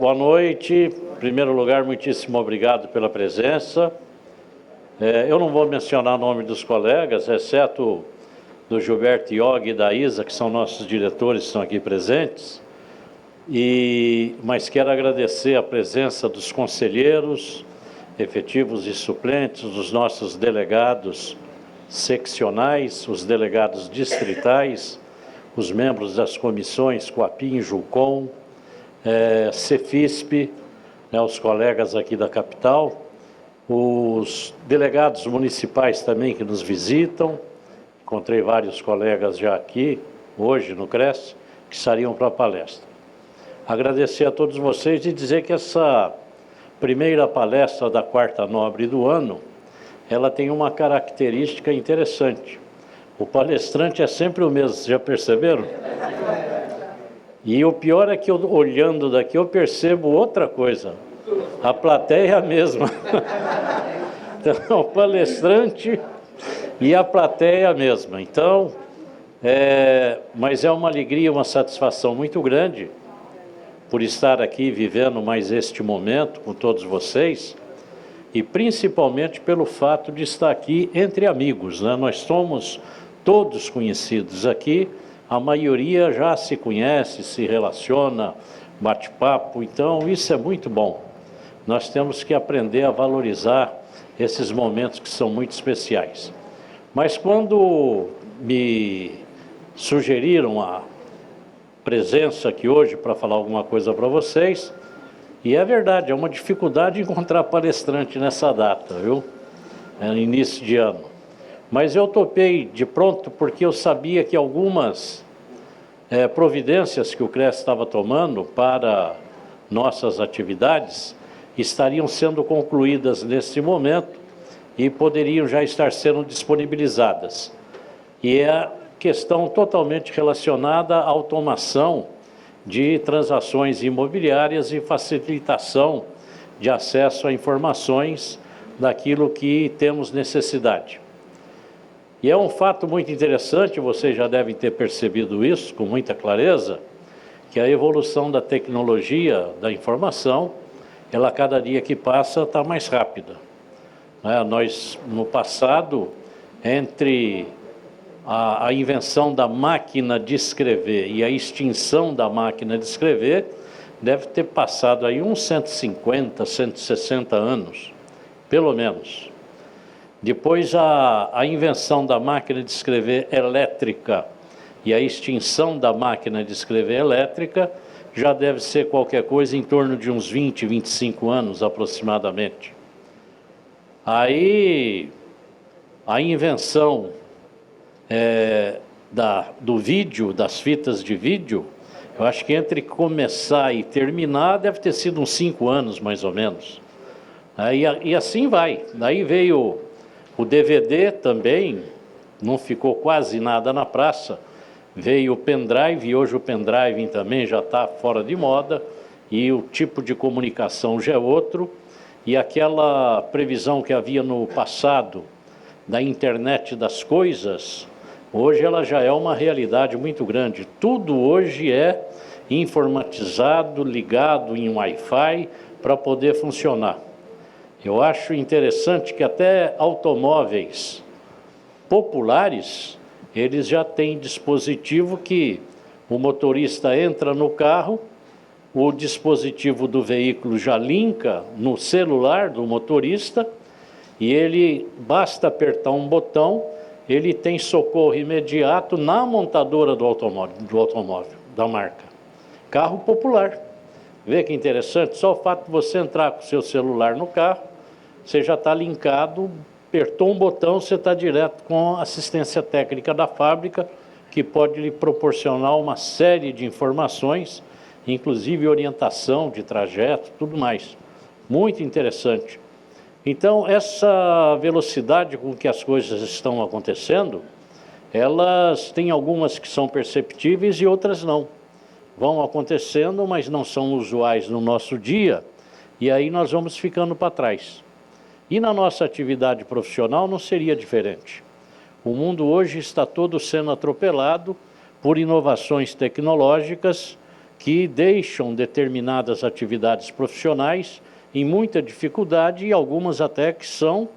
Boa noite. Em primeiro lugar, muitíssimo obrigado pela presença. Eu não vou mencionar o nome dos colegas, exceto do Gilberto Iog e da Isa, que são nossos diretores, que estão aqui presentes. Mas quero agradecer a presença dos conselheiros, efetivos e suplentes, dos nossos delegados seccionais, os delegados distritais, os membros das comissões Coapim, Julcom, Cefisp, os colegas aqui da capital, os delegados municipais também que nos visitam. Encontrei vários colegas já aqui, hoje no CRES, que estariam para a palestra. Agradecer a todos vocês e dizer que essa primeira palestra da Quarta Nobre do ano, ela tem uma característica interessante. O palestrante é sempre o mesmo, já perceberam? E o pior é que eu, olhando daqui, eu percebo outra coisa. A plateia é a mesma. Então, o palestrante e a plateia é a mesma. Então, mas é uma alegria, uma satisfação muito grande por estar aqui vivendo mais este momento com todos vocês e principalmente pelo fato de estar aqui entre amigos, né? Nós somos todos conhecidos aqui. A maioria já se conhece, se relaciona, bate papo, então isso é muito bom. Nós temos que aprender a valorizar esses momentos que são muito especiais. Mas quando me sugeriram a presença aqui hoje para falar alguma coisa para vocês, e é verdade, é uma dificuldade encontrar palestrante nessa data, viu? É no início de ano. Mas eu topei de pronto porque eu sabia que algumas providências que o CRES estava tomando para nossas atividades estariam sendo concluídas nesse momento e poderiam já estar sendo disponibilizadas. E é questão totalmente relacionada à automação de transações imobiliárias e facilitação de acesso a informações daquilo que temos necessidade. E é um fato muito interessante, vocês já devem ter percebido isso com muita clareza, que a evolução da tecnologia da informação, ela cada dia que passa está mais rápida. Nós, no passado, entre a invenção da máquina de escrever e a extinção da máquina de escrever, deve ter passado aí uns 150, 160 anos, pelo menos. Depois a invenção da máquina de escrever elétrica e a extinção da máquina de escrever elétrica já deve ser qualquer coisa em torno de uns 20, 25 anos aproximadamente. Aí a invenção do vídeo, das fitas de vídeo, eu acho que entre começar e terminar deve ter sido uns 5 anos mais ou menos. E assim vai. Daí veio o DVD também, não ficou quase nada na praça, veio o pendrive, e hoje o pendrive também já está fora de moda, e o tipo de comunicação já é outro, e aquela previsão que havia no passado da internet das coisas, hoje ela já é uma realidade muito grande. Tudo hoje é informatizado, ligado em Wi-Fi para poder funcionar. Eu acho interessante que até automóveis populares, eles já têm dispositivo que o motorista entra no carro, o dispositivo do veículo já linka no celular do motorista e ele basta apertar um botão, ele tem socorro imediato na montadora do automóvel, da marca. Carro popular. Vê que interessante? Só o fato de você entrar com o seu celular no carro, você já está linkado, apertou um botão, você está direto com a assistência técnica da fábrica, que pode lhe proporcionar uma série de informações, inclusive orientação de trajeto, tudo mais. Muito interessante. Então, essa velocidade com que as coisas estão acontecendo, elas têm algumas que são perceptíveis e outras não. Vão acontecendo, mas não são usuais no nosso dia, e aí nós vamos ficando para trás. E na nossa atividade profissional não seria diferente. O mundo hoje está todo sendo atropelado por inovações tecnológicas que deixam determinadas atividades profissionais em muita dificuldade e algumas até que são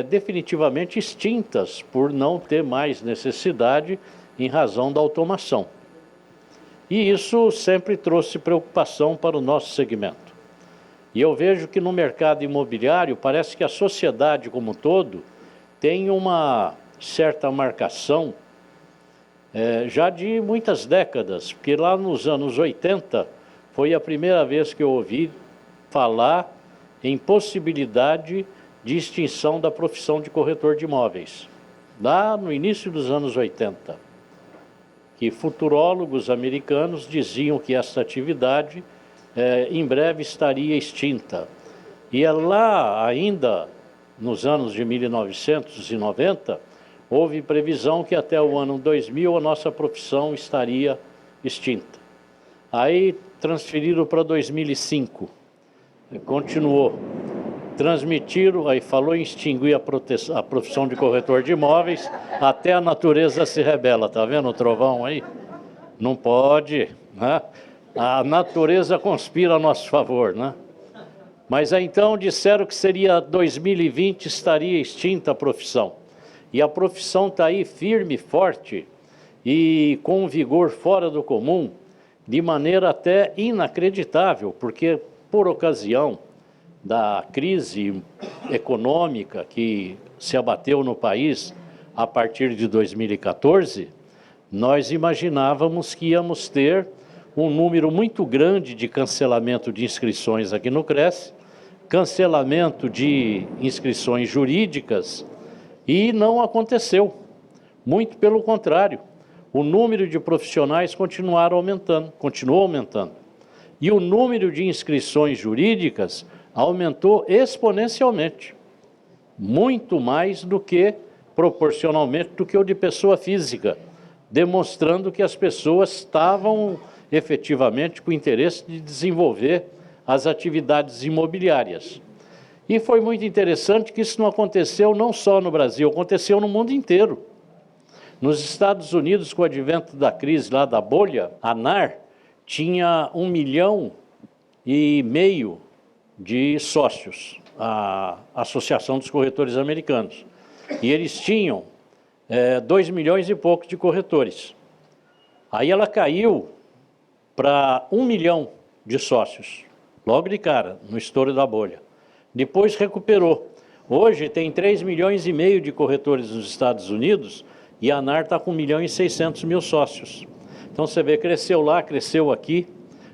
definitivamente extintas por não ter mais necessidade em razão da automação. E isso sempre trouxe preocupação para o nosso segmento. E eu vejo que no mercado imobiliário parece que a sociedade como um todo tem uma certa marcação já de muitas décadas, porque lá nos anos 80 foi a primeira vez que eu ouvi falar em possibilidade de extinção da profissão de corretor de imóveis, lá no início dos anos 80, que futurólogos americanos diziam que essa atividade em breve estaria extinta. E lá ainda, nos anos de 1990, houve previsão que até o ano 2000 a nossa profissão estaria extinta. Aí transferiram para 2005, continuou. Transmitiram, aí falou em extinguir a profissão de corretor de imóveis, até a natureza se rebela, tá vendo o trovão aí? Não pode, né? A natureza conspira a nosso favor, né? Mas aí então disseram que seria 2020 estaria extinta a profissão. E a profissão está aí firme, forte e com um vigor fora do comum, de maneira até inacreditável, porque por ocasião da crise econômica que se abateu no país a partir de 2014, nós imaginávamos que íamos ter um número muito grande de cancelamento de inscrições aqui no Cresce, cancelamento de inscrições jurídicas, e não aconteceu. Muito pelo contrário, o número de profissionais continuou aumentando. E o número de inscrições jurídicas aumentou exponencialmente, muito mais do que, proporcionalmente, do que o de pessoa física, demonstrando que as pessoas estavam efetivamente com interesse de desenvolver as atividades imobiliárias. E foi muito interessante que isso não aconteceu não só no Brasil, aconteceu no mundo inteiro. Nos Estados Unidos, com o advento da crise lá da bolha, a ANAR tinha 1,5 milhão de sócios, a Associação dos Corretores Americanos. E eles tinham 2 milhões e pouco de corretores. Aí ela caiu para 1 milhão de sócios, logo de cara, no estouro da bolha. Depois recuperou. Hoje tem 3 milhões e meio de corretores nos Estados Unidos e a ANAR está com 1.600.000 sócios. Então você vê, cresceu lá, cresceu aqui.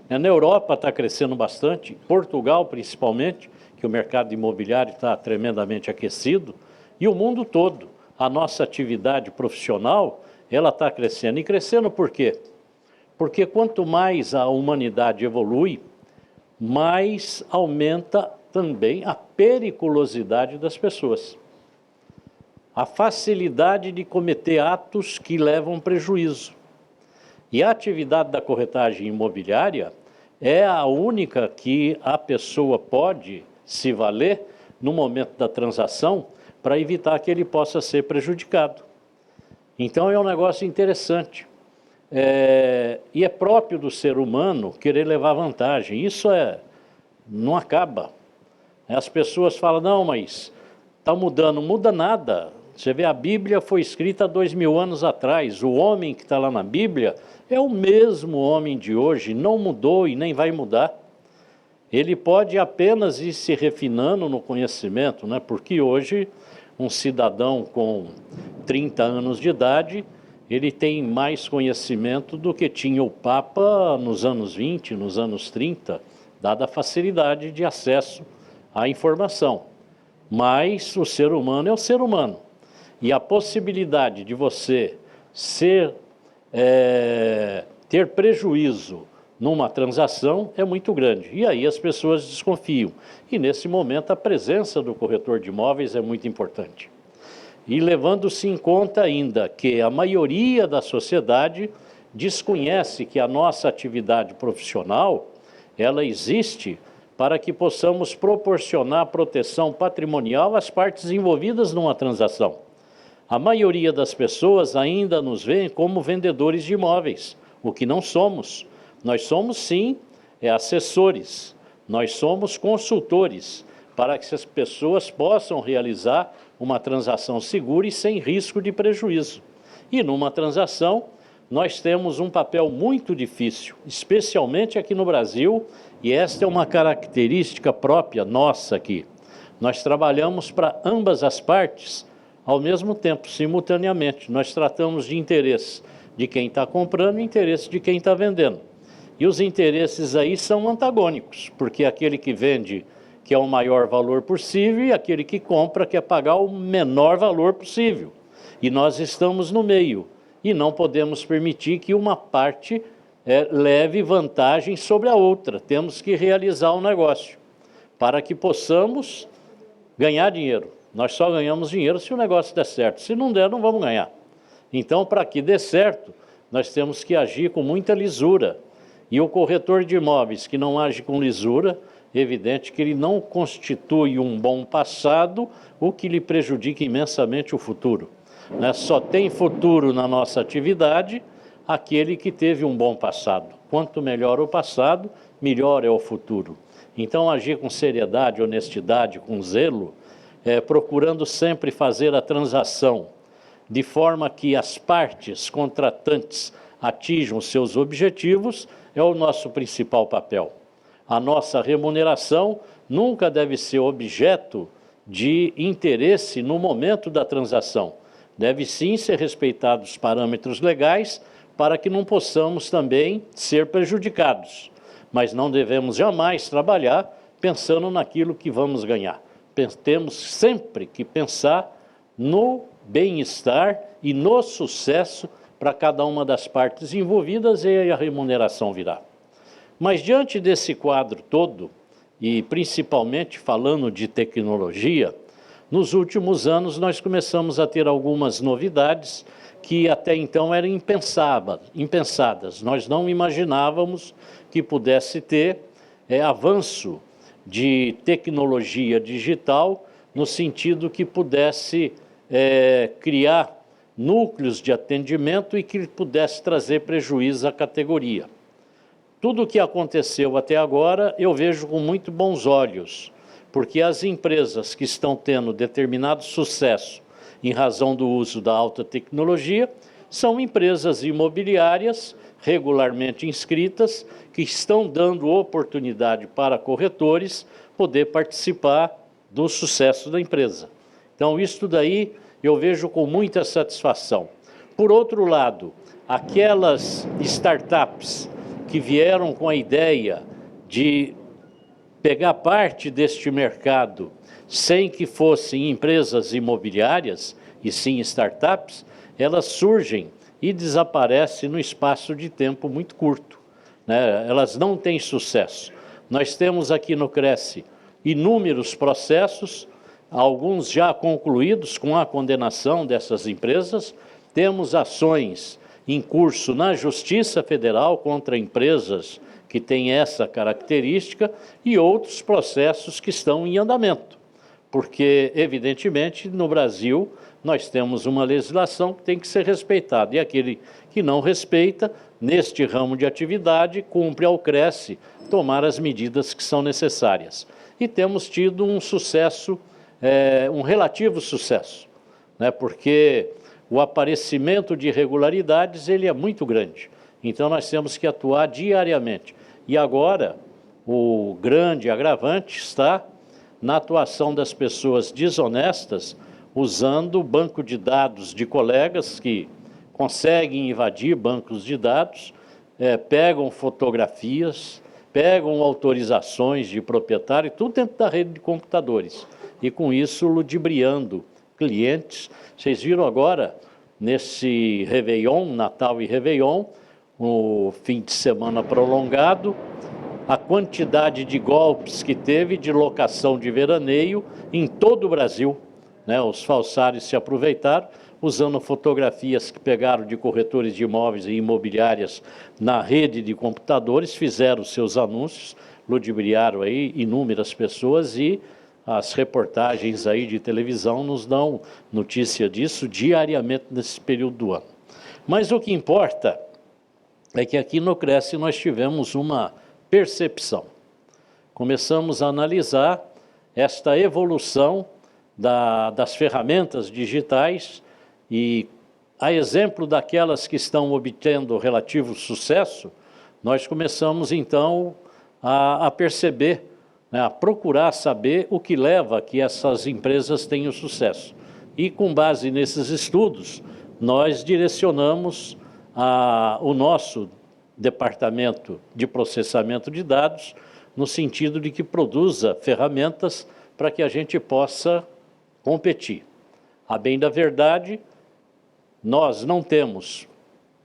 Na Europa está crescendo bastante, Portugal principalmente, que o mercado imobiliário está tremendamente aquecido, e o mundo todo. A nossa atividade profissional, ela está crescendo. E crescendo por quê? Porque quanto mais a humanidade evolui, mais aumenta também a periculosidade das pessoas. A facilidade de cometer atos que levam prejuízo. E a atividade da corretagem imobiliária é a única que a pessoa pode se valer no momento da transação para evitar que ele possa ser prejudicado. Então é um negócio interessante. E é próprio do ser humano querer levar vantagem. Isso não acaba. As pessoas falam, não, mas está mudando. Não muda nada. Você vê, a Bíblia foi escrita há 2000 anos atrás. O homem que está lá na Bíblia é o mesmo homem de hoje, não mudou e nem vai mudar. Ele pode apenas ir se refinando no conhecimento, né? Porque hoje um cidadão com 30 anos de idade, ele tem mais conhecimento do que tinha o Papa nos anos 20, nos anos 30, dada a facilidade de acesso à informação. Mas o ser humano é o ser humano. E a possibilidade de você ter prejuízo numa transação é muito grande. E aí as pessoas desconfiam. E nesse momento a presença do corretor de imóveis é muito importante. E levando-se em conta ainda que a maioria da sociedade desconhece que a nossa atividade profissional, ela existe para que possamos proporcionar proteção patrimonial às partes envolvidas numa transação. A maioria das pessoas ainda nos vê como vendedores de imóveis, o que não somos. Nós somos, sim, assessores, nós somos consultores para que as pessoas possam realizar uma transação segura e sem risco de prejuízo. E numa transação, nós temos um papel muito difícil, especialmente aqui no Brasil, e esta é uma característica própria nossa aqui. Nós trabalhamos para ambas as partes ao mesmo tempo, simultaneamente. Nós tratamos de interesse de quem está comprando e interesse de quem está vendendo. E os interesses aí são antagônicos, porque aquele que vende quer o maior valor possível e aquele que compra quer pagar o menor valor possível. E nós estamos no meio e não podemos permitir que uma parte leve vantagem sobre a outra. Temos que realizar o negócio para que possamos ganhar dinheiro. Nós só ganhamos dinheiro se o negócio der certo. Se não der, não vamos ganhar. Então, para que dê certo, nós temos que agir com muita lisura. E o corretor de imóveis que não age com lisura, é evidente que ele não constitui um bom passado, o que lhe prejudica imensamente o futuro. Só tem futuro na nossa atividade aquele que teve um bom passado. Quanto melhor o passado, melhor é o futuro. Então, agir com seriedade, honestidade, com zelo, procurando sempre fazer a transação de forma que as partes contratantes atinjam seus objetivos, é o nosso principal papel. A nossa remuneração nunca deve ser objeto de interesse no momento da transação. Deve sim ser respeitados os parâmetros legais para que não possamos também ser prejudicados. Mas não devemos jamais trabalhar pensando naquilo que vamos ganhar. Temos sempre que pensar no bem-estar e no sucesso para cada uma das partes envolvidas e aí a remuneração virá. Mas diante desse quadro todo, e principalmente falando de tecnologia, nos últimos anos nós começamos a ter algumas novidades que até então eram impensadas. Nós não imaginávamos que pudesse ter avanço de tecnologia digital no sentido que pudesse criar núcleos de atendimento e que pudesse trazer prejuízo à categoria. Tudo o que aconteceu até agora eu vejo com muito bons olhos, porque as empresas que estão tendo determinado sucesso em razão do uso da alta tecnologia são empresas imobiliárias regularmente inscritas que estão dando oportunidade para corretores poder participar do sucesso da empresa. Então, isso daí eu vejo com muita satisfação. Por outro lado, aquelas startups que vieram com a ideia de pegar parte deste mercado sem que fossem empresas imobiliárias, e sim startups, elas surgem e desaparecem no espaço de tempo muito curto. Elas não têm sucesso. Nós temos aqui no Cresce inúmeros processos, alguns já concluídos com a condenação dessas empresas, temos ações em curso na Justiça Federal contra empresas que têm essa característica e outros processos que estão em andamento, porque, evidentemente, no Brasil nós temos uma legislação que tem que ser respeitada, e aquele que não respeita, neste ramo de atividade, cumpre ao Cresce tomar as medidas que são necessárias. E temos tido um sucesso, um relativo sucesso, porque o aparecimento de irregularidades ele é muito grande. Então nós temos que atuar diariamente. E agora o grande agravante está na atuação das pessoas desonestas, usando o banco de dados de colegas que conseguem invadir bancos de dados, pegam fotografias, pegam autorizações de proprietário, tudo dentro da rede de computadores. E com isso ludibriando clientes. Vocês viram agora, nesse Réveillon, Natal e Réveillon, o fim de semana prolongado, a quantidade de golpes que teve de locação de veraneio em todo o Brasil. Os falsários se aproveitaram, usando fotografias que pegaram de corretores de imóveis e imobiliárias na rede de computadores, fizeram seus anúncios, ludibriaram aí inúmeras pessoas e as reportagens aí de televisão nos dão notícia disso diariamente nesse período do ano. Mas o que importa é que aqui no Cresce nós tivemos uma percepção. Começamos a analisar esta evolução das ferramentas digitais e, a exemplo daquelas que estão obtendo relativo sucesso, nós começamos então a perceber, né, a procurar saber o que leva a que essas empresas tenham sucesso. E com base nesses estudos, nós direcionamos o nosso departamento de processamento de dados no sentido de que produza ferramentas para que a gente possa competir. A bem da verdade, nós não temos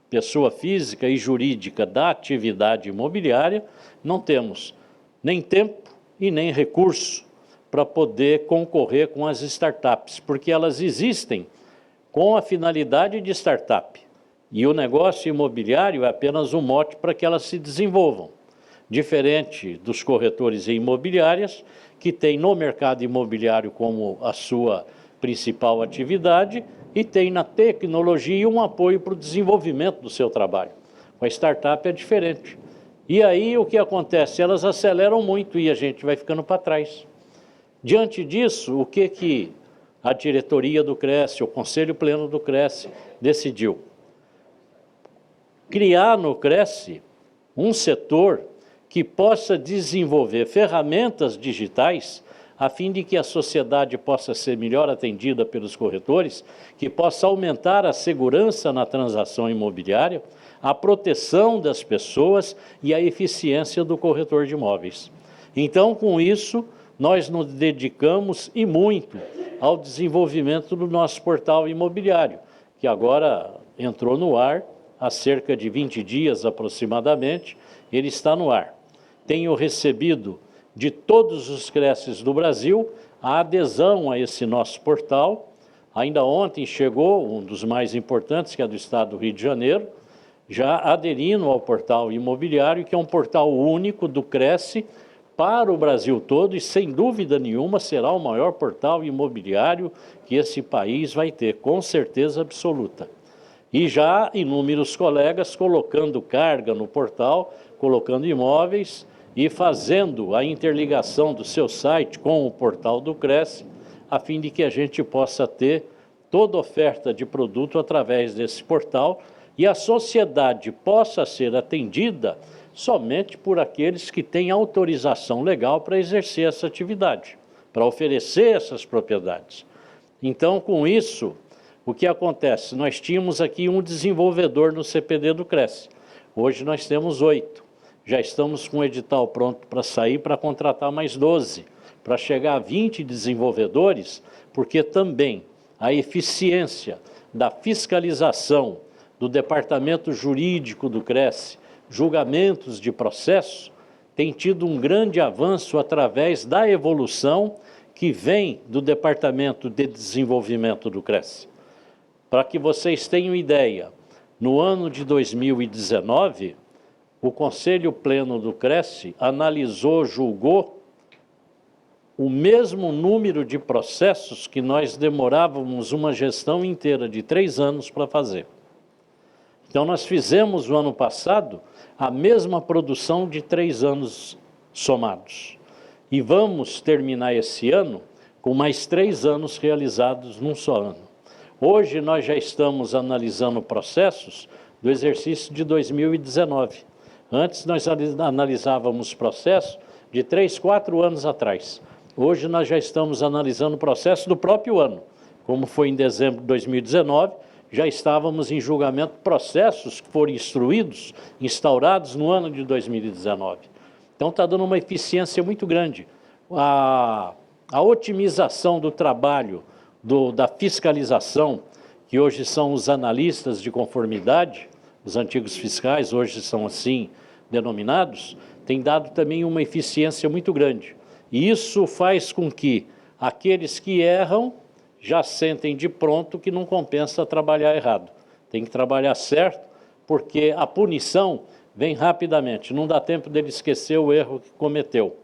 pessoa física e jurídica da atividade imobiliária, não temos nem tempo e nem recurso para poder concorrer com as startups, porque elas existem com a finalidade de startup. E o negócio imobiliário é apenas um mote para que elas se desenvolvam. Diferente dos corretores e imobiliárias, que têm no mercado imobiliário como a sua principal atividade e tem na tecnologia um apoio para o desenvolvimento do seu trabalho. Com a startup é diferente. E aí o que acontece? Elas aceleram muito e a gente vai ficando para trás. Diante disso, o que a diretoria do Cresce, o Conselho Pleno do Cresce, decidiu? Criar no Cresce um setor que possa desenvolver ferramentas digitais a fim de que a sociedade possa ser melhor atendida pelos corretores, que possa aumentar a segurança na transação imobiliária, a proteção das pessoas e a eficiência do corretor de imóveis. Então, com isso, nós nos dedicamos e muito ao desenvolvimento do nosso portal imobiliário, que agora entrou no ar há cerca de 20 dias aproximadamente, ele está no ar. Tenho recebido de todos os Cresces do Brasil a adesão a esse nosso portal. Ainda ontem chegou um dos mais importantes, que é do estado do Rio de Janeiro, já aderindo ao portal imobiliário, que é um portal único do Cresce para o Brasil todo e, sem dúvida nenhuma, será o maior portal imobiliário que esse país vai ter, com certeza absoluta. E já inúmeros colegas colocando carga no portal, colocando imóveis e fazendo a interligação do seu site com o portal do Cresce, a fim de que a gente possa ter toda oferta de produto através desse portal e a sociedade possa ser atendida somente por aqueles que têm autorização legal para exercer essa atividade, para oferecer essas propriedades. Então, com isso, o que acontece? Nós tínhamos aqui um desenvolvedor no CPD do Cresce. Hoje nós temos 8. Já estamos com o edital pronto para sair, para contratar mais 12, para chegar a 20 desenvolvedores, porque também a eficiência da fiscalização do departamento jurídico do Cresce, julgamentos de processo, tem tido um grande avanço através da evolução que vem do departamento de desenvolvimento do Cresce. Para que vocês tenham ideia, no ano de 2019, o Conselho Pleno do Cresce analisou, julgou o mesmo número de processos que nós demorávamos uma gestão inteira de 3 anos para fazer. Então, nós fizemos no ano passado a mesma produção de 3 anos somados. E vamos terminar esse ano com mais 3 anos realizados num só ano. Hoje nós já estamos analisando processos do exercício de 2019. Antes nós analisávamos processos de 3, 4 anos atrás. Hoje nós já estamos analisando o processo do próprio ano. Como foi em dezembro de 2019, já estávamos em julgamento processos que foram instruídos, instaurados no ano de 2019. Então está dando uma eficiência muito grande. A otimização do trabalho, da fiscalização, que hoje são os analistas de conformidade, os antigos fiscais, hoje são assim denominados, tem dado também uma eficiência muito grande. E isso faz com que aqueles que erram já sentem de pronto que não compensa trabalhar errado. Tem que trabalhar certo, porque a punição vem rapidamente, não dá tempo dele esquecer o erro que cometeu.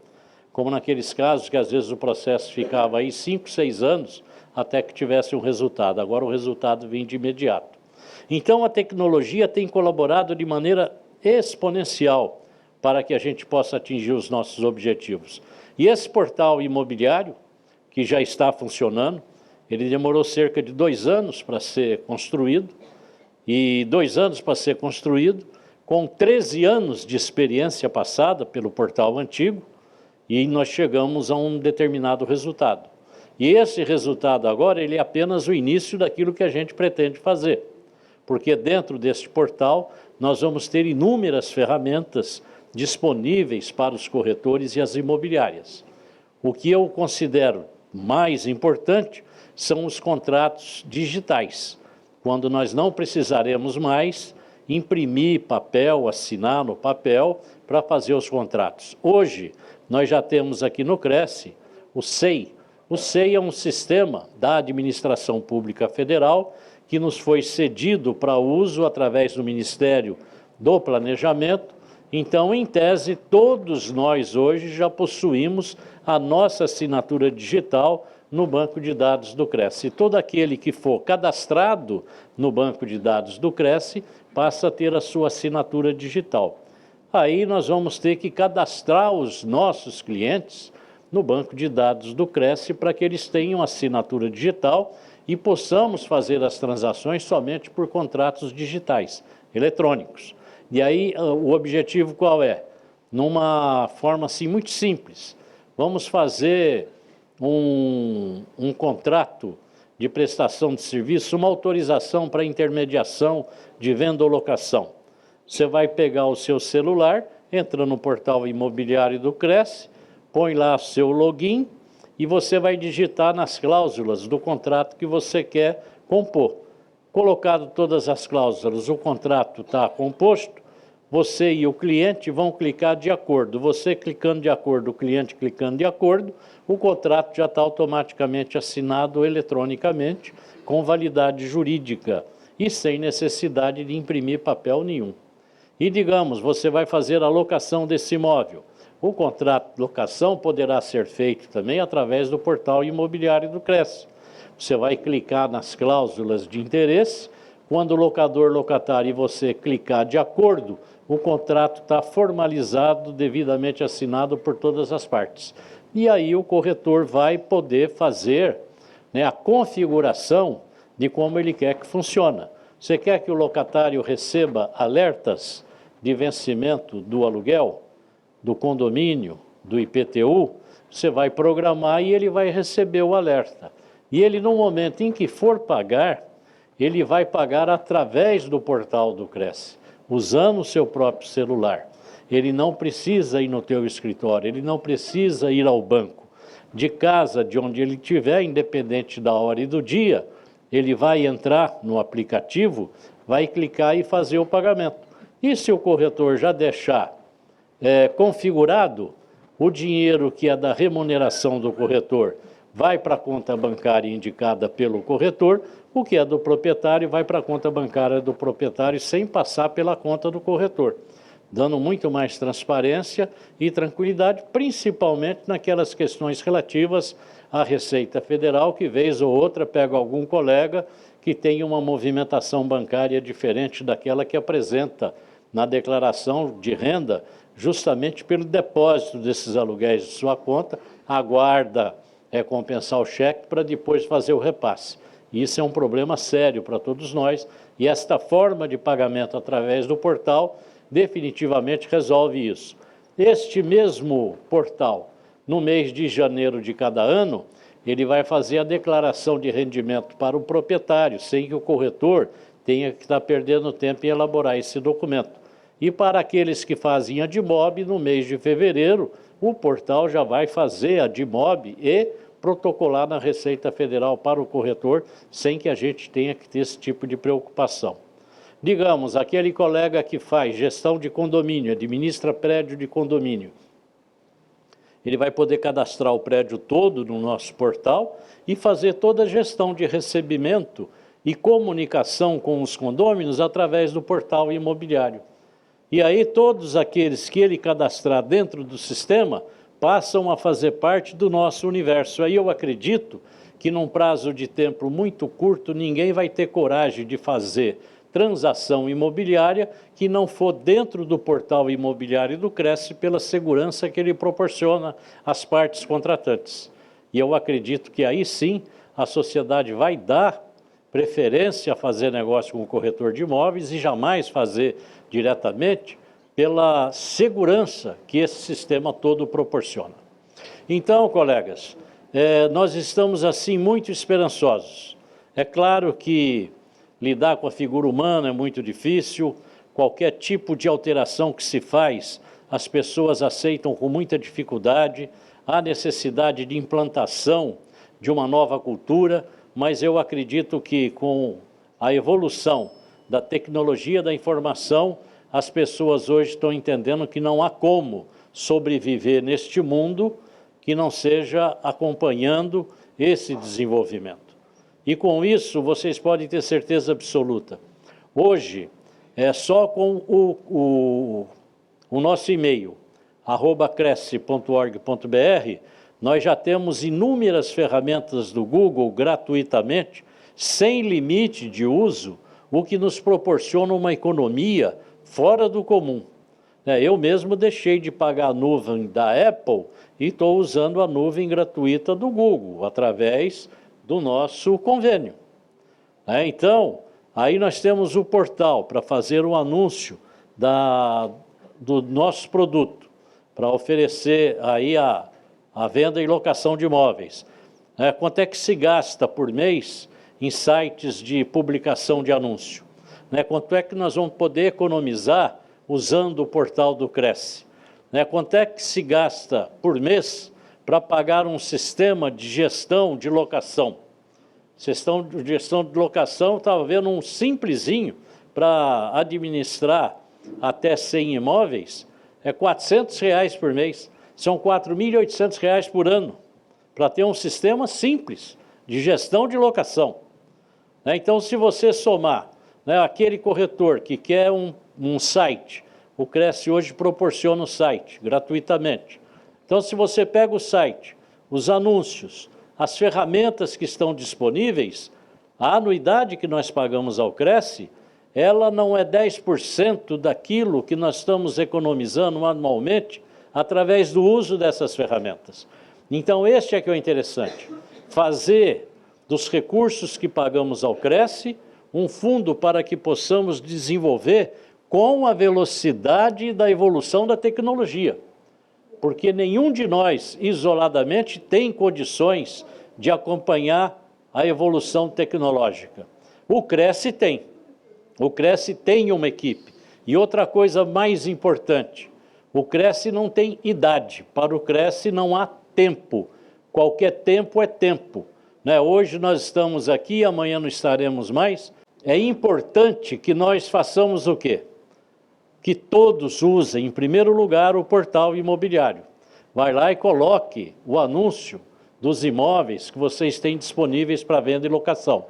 Como naqueles casos que às vezes o processo ficava aí 5, 6 anos até que tivesse um resultado. Agora o resultado vem de imediato. Então a tecnologia tem colaborado de maneira exponencial para que a gente possa atingir os nossos objetivos. E esse portal imobiliário, que já está funcionando, ele demorou cerca de 2 anos para ser construído, e 2 anos para ser construído, com 13 anos de experiência passada pelo portal antigo, e nós chegamos a um determinado resultado. E esse resultado agora, ele é apenas o início daquilo que a gente pretende fazer, porque dentro deste portal nós vamos ter inúmeras ferramentas disponíveis para os corretores e as imobiliárias. O que eu considero mais importante são os contratos digitais, quando nós não precisaremos mais imprimir papel, assinar no papel para fazer os contratos. Hoje, nós já temos aqui no Cresce o SEI. O SEI é um sistema da Administração Pública Federal que nos foi cedido para uso através do Ministério do Planejamento. Então, em tese, todos nós hoje já possuímos a nossa assinatura digital no banco de dados do Cresce. Todo aquele que for cadastrado no banco de dados do Cresce passa a ter a sua assinatura digital. Aí nós vamos ter que cadastrar os nossos clientes no banco de dados do Cresce para que eles tenham assinatura digital e possamos fazer as transações somente por contratos digitais, eletrônicos. E aí o objetivo qual é? Numa forma assim muito simples, vamos fazer um contrato de prestação de serviço, uma autorização para intermediação de venda ou locação. Você vai pegar o seu celular, entra no portal imobiliário do Cresce, põe lá seu login e você vai digitar nas cláusulas do contrato que você quer compor. Colocado todas as cláusulas, o contrato está composto, você e o cliente vão clicar de acordo. Você clicando de acordo, o cliente clicando de acordo, o contrato já está automaticamente assinado eletronicamente, com validade jurídica e sem necessidade de imprimir papel nenhum. E digamos, você vai fazer a locação desse imóvel. O contrato de locação poderá ser feito também através do portal imobiliário do Cresce. Você vai clicar nas cláusulas de interesse, quando o locador, locatário e você clicar de acordo, o contrato está formalizado, devidamente assinado por todas as partes. E aí o corretor vai poder fazer, né, a configuração de como ele quer que funcione. Você quer que o locatário receba alertas de vencimento do aluguel, do condomínio, do IPTU? Você vai programar e ele vai receber o alerta. E ele, no momento em que for pagar, ele vai pagar através do portal do Cresce, usando o seu próprio celular. Ele não precisa ir no teu escritório, ele não precisa ir ao banco. De casa, de onde ele estiver, independente da hora e do dia, ele vai entrar no aplicativo, vai clicar e fazer o pagamento. E se o corretor já deixar configurado, o dinheiro que é da remuneração do corretor vai para a conta bancária indicada pelo corretor, o que é do proprietário vai para a conta bancária do proprietário sem passar pela conta do corretor, dando muito mais transparência e tranquilidade, principalmente naquelas questões relativas à Receita Federal, que vez ou outra pega algum colega que tem uma movimentação bancária diferente daquela que apresenta na declaração de renda, justamente pelo depósito desses aluguéis de sua conta, aguarda compensar o cheque para depois fazer o repasse. Isso é um problema sério para todos nós, e esta forma de pagamento através do portal definitivamente resolve isso. Este mesmo portal, no mês de janeiro de cada ano, ele vai fazer a declaração de rendimento para o proprietário, sem que o corretor tenha que estar perdendo tempo em elaborar esse documento. E para aqueles que fazem a DIMOB, no mês de fevereiro, o portal já vai fazer a DIMOB e protocolar na Receita Federal para o corretor, sem que a gente tenha que ter esse tipo de preocupação. Digamos, aquele colega que faz gestão de condomínio, administra prédio de condomínio, ele vai poder cadastrar o prédio todo no nosso portal e fazer toda a gestão de recebimento e comunicação com os condôminos através do portal imobiliário. E aí todos aqueles que ele cadastrar dentro do sistema passam a fazer parte do nosso universo. Aí eu acredito que num prazo de tempo muito curto ninguém vai ter coragem de fazer transação imobiliária que não for dentro do portal imobiliário do Cresce pela segurança que ele proporciona às partes contratantes. E eu acredito que aí sim a sociedade vai dar preferência a fazer negócio com o corretor de imóveis e jamais fazer diretamente pela segurança que esse sistema todo proporciona. Então, colegas, nós estamos assim muito esperançosos. É claro que lidar com a figura humana é muito difícil, qualquer tipo de alteração que se faz, as pessoas aceitam com muita dificuldade, há necessidade de implantação de uma nova cultura, mas eu acredito que com a evolução da tecnologia da informação, as pessoas hoje estão entendendo que não há como sobreviver neste mundo que não seja acompanhando esse desenvolvimento. E com isso, vocês podem ter certeza absoluta. Hoje, só com o nosso e-mail, @cresce.org.br, nós já temos inúmeras ferramentas do Google gratuitamente, sem limite de uso, o que nos proporciona uma economia fora do comum. Eu mesmo deixei de pagar a nuvem da Apple e estou usando a nuvem gratuita do Google, através do nosso convênio. Então, aí nós temos o portal para fazer o anúncio do nosso produto, para oferecer aí a venda e locação de imóveis. Quanto é que se gasta por mês em sites de publicação de anúncio? Quanto é que nós vamos poder economizar usando o portal do Cresce? Quanto é que se gasta por mês para pagar um sistema de gestão de locação? Gestão de locação, estava vendo um simplesinho para administrar até 100 imóveis, é R$400 por mês, são R$4.800 por ano, para ter um sistema simples de gestão de locação. Então, se você somar aquele corretor que quer um site, o Cresce hoje proporciona o site gratuitamente. Então, se você pega o site, os anúncios, as ferramentas que estão disponíveis, a anuidade que nós pagamos ao Cresce, ela não é 10% daquilo que nós estamos economizando anualmente através do uso dessas ferramentas. Então, este é que é o interessante, fazer dos recursos que pagamos ao Cresce um fundo para que possamos desenvolver com a velocidade da evolução da tecnologia. Porque nenhum de nós, isoladamente, tem condições de acompanhar a evolução tecnológica. O Cresce tem. O Cresce tem uma equipe. E outra coisa mais importante, o Cresce não tem idade. Para o Cresce não há tempo. Qualquer tempo é tempo. Hoje nós estamos aqui, amanhã não estaremos mais. É importante que nós façamos o quê? Que todos usem, em primeiro lugar, o portal imobiliário. Vai lá e coloque o anúncio dos imóveis que vocês têm disponíveis para venda e locação.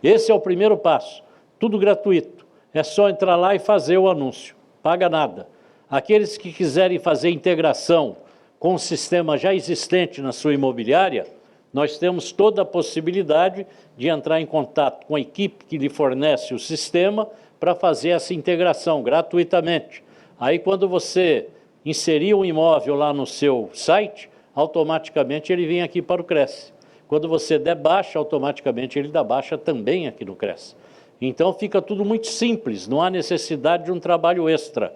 Esse é o primeiro passo, tudo gratuito. É só entrar lá e fazer o anúncio, paga nada. Aqueles que quiserem fazer integração com o sistema já existente na sua imobiliária, nós temos toda a possibilidade de entrar em contato com a equipe que lhe fornece o sistema para fazer essa integração gratuitamente. Aí, quando você inserir um imóvel lá no seu site, automaticamente ele vem aqui para o Cresce. Quando você der baixa, automaticamente ele dá baixa também aqui no Cresce. Então, fica tudo muito simples, não há necessidade de um trabalho extra.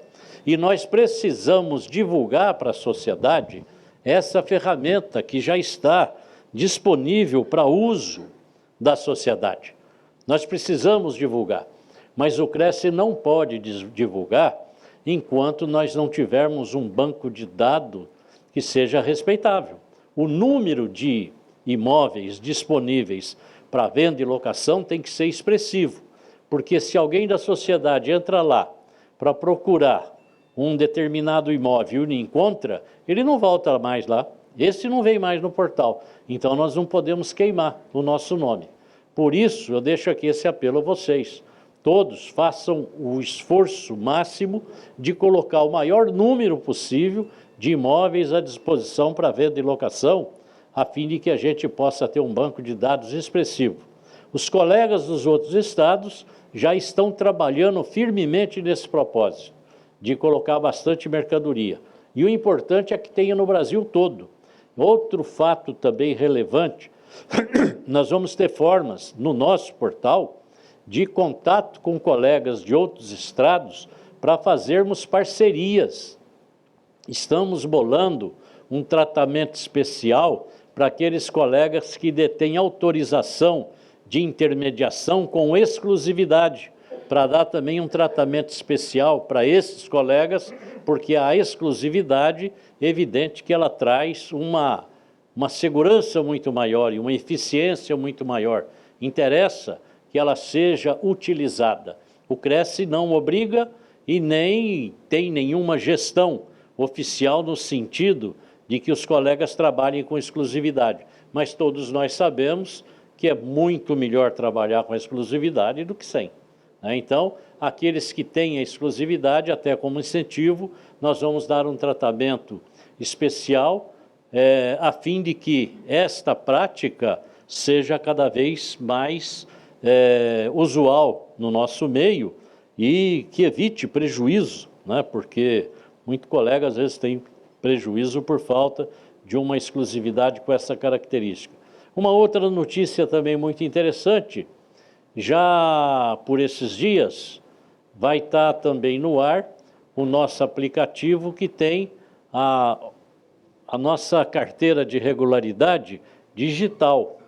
E nós precisamos divulgar para a sociedade essa ferramenta que já está disponível para uso da sociedade. Nós precisamos divulgar, mas o Cresce não pode divulgar enquanto nós não tivermos um banco de dados que seja respeitável. O número de imóveis disponíveis para venda e locação tem que ser expressivo, porque se alguém da sociedade entra lá para procurar um determinado imóvel e não encontra, ele não volta mais lá, esse não vem mais no portal. Então, nós não podemos queimar o nosso nome. Por isso, eu deixo aqui esse apelo a vocês. Todos façam o esforço máximo de colocar o maior número possível de imóveis à disposição para venda e locação, a fim de que a gente possa ter um banco de dados expressivo. Os colegas dos outros estados já estão trabalhando firmemente nesse propósito, de colocar bastante mercadoria. E o importante é que tenha no Brasil todo. Outro fato também relevante, nós vamos ter formas no nosso portal de contato com colegas de outros estados para fazermos parcerias. Estamos bolando um tratamento especial para aqueles colegas que detêm autorização de intermediação com exclusividade, para dar também um tratamento especial para esses colegas, porque a exclusividade, é evidente que ela traz uma segurança muito maior e uma eficiência muito maior. Interessa que ela seja utilizada. O Cresce não obriga e nem tem nenhuma gestão oficial no sentido de que os colegas trabalhem com exclusividade, mas todos nós sabemos que é muito melhor trabalhar com exclusividade do que sem. Então, aqueles que têm a exclusividade, até como incentivo, nós vamos dar um tratamento especial a fim de que esta prática seja cada vez mais usual no nosso meio e que evite prejuízo, né? Porque muito colega às vezes tem prejuízo por falta de uma exclusividade com essa característica. Uma outra notícia também muito interessante, já por esses dias vai estar também no ar o nosso aplicativo que tem a nossa carteira de regularidade digital.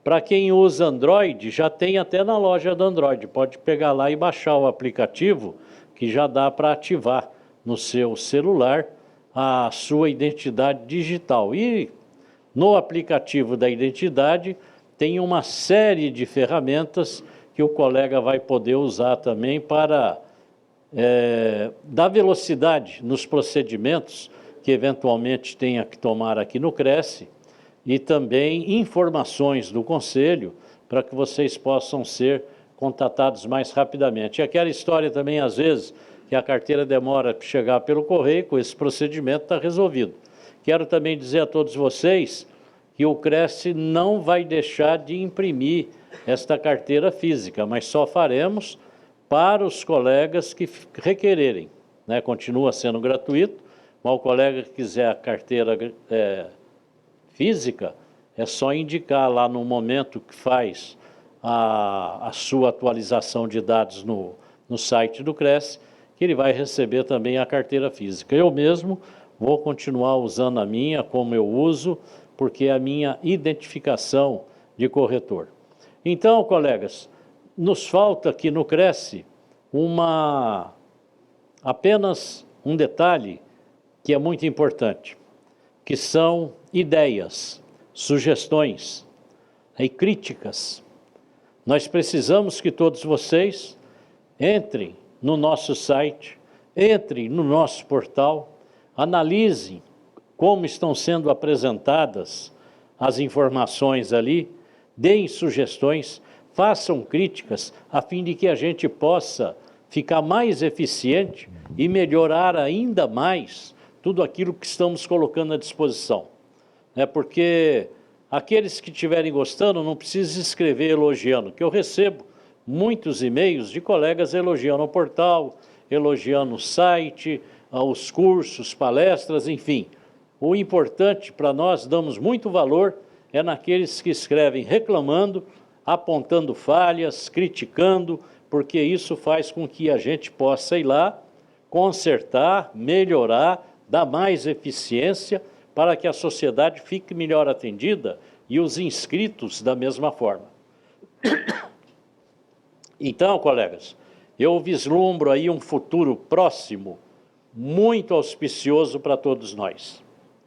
Para quem usa Android, já tem até na loja do Android, pode pegar lá e baixar o aplicativo que já dá para ativar no seu celular a sua identidade digital. E no aplicativo da identidade tem uma série de ferramentas que o colega vai poder usar também para dar velocidade nos procedimentos que eventualmente tenha que tomar aqui no Cresce e também informações do Conselho para que vocês possam ser contatados mais rapidamente. E aquela história também, às vezes, que a carteira demora para chegar pelo correio, com esse procedimento está resolvido. Quero também dizer a todos vocês que o Cresce não vai deixar de imprimir esta carteira física, mas só faremos para os colegas que requererem, né? Continua sendo gratuito, mas o colega que quiser a carteira física, é só indicar lá no momento que faz a sua atualização de dados no site do Cresce, que ele vai receber também a carteira física. Eu mesmo vou continuar usando a minha, como eu uso, porque é a minha identificação de corretor. Então, colegas, nos falta aqui no Cresce apenas um detalhe que é muito importante, que são ideias, sugestões e críticas. Nós precisamos que todos vocês entrem no nosso site, entrem no nosso portal, analisem como estão sendo apresentadas as informações ali, deem sugestões, façam críticas, a fim de que a gente possa ficar mais eficiente e melhorar ainda mais tudo aquilo que estamos colocando à disposição. Porque aqueles que estiverem gostando não precisam escrever elogiando, que eu recebo muitos e-mails de colegas elogiando o portal, elogiando o site, os cursos, palestras, enfim. O importante para nós, damos muito valor, é naqueles que escrevem reclamando, apontando falhas, criticando, porque isso faz com que a gente possa ir lá, consertar, melhorar, dar mais eficiência para que a sociedade fique melhor atendida e os inscritos da mesma forma. Então, colegas, eu vislumbro aí um futuro próximo muito auspicioso para todos nós.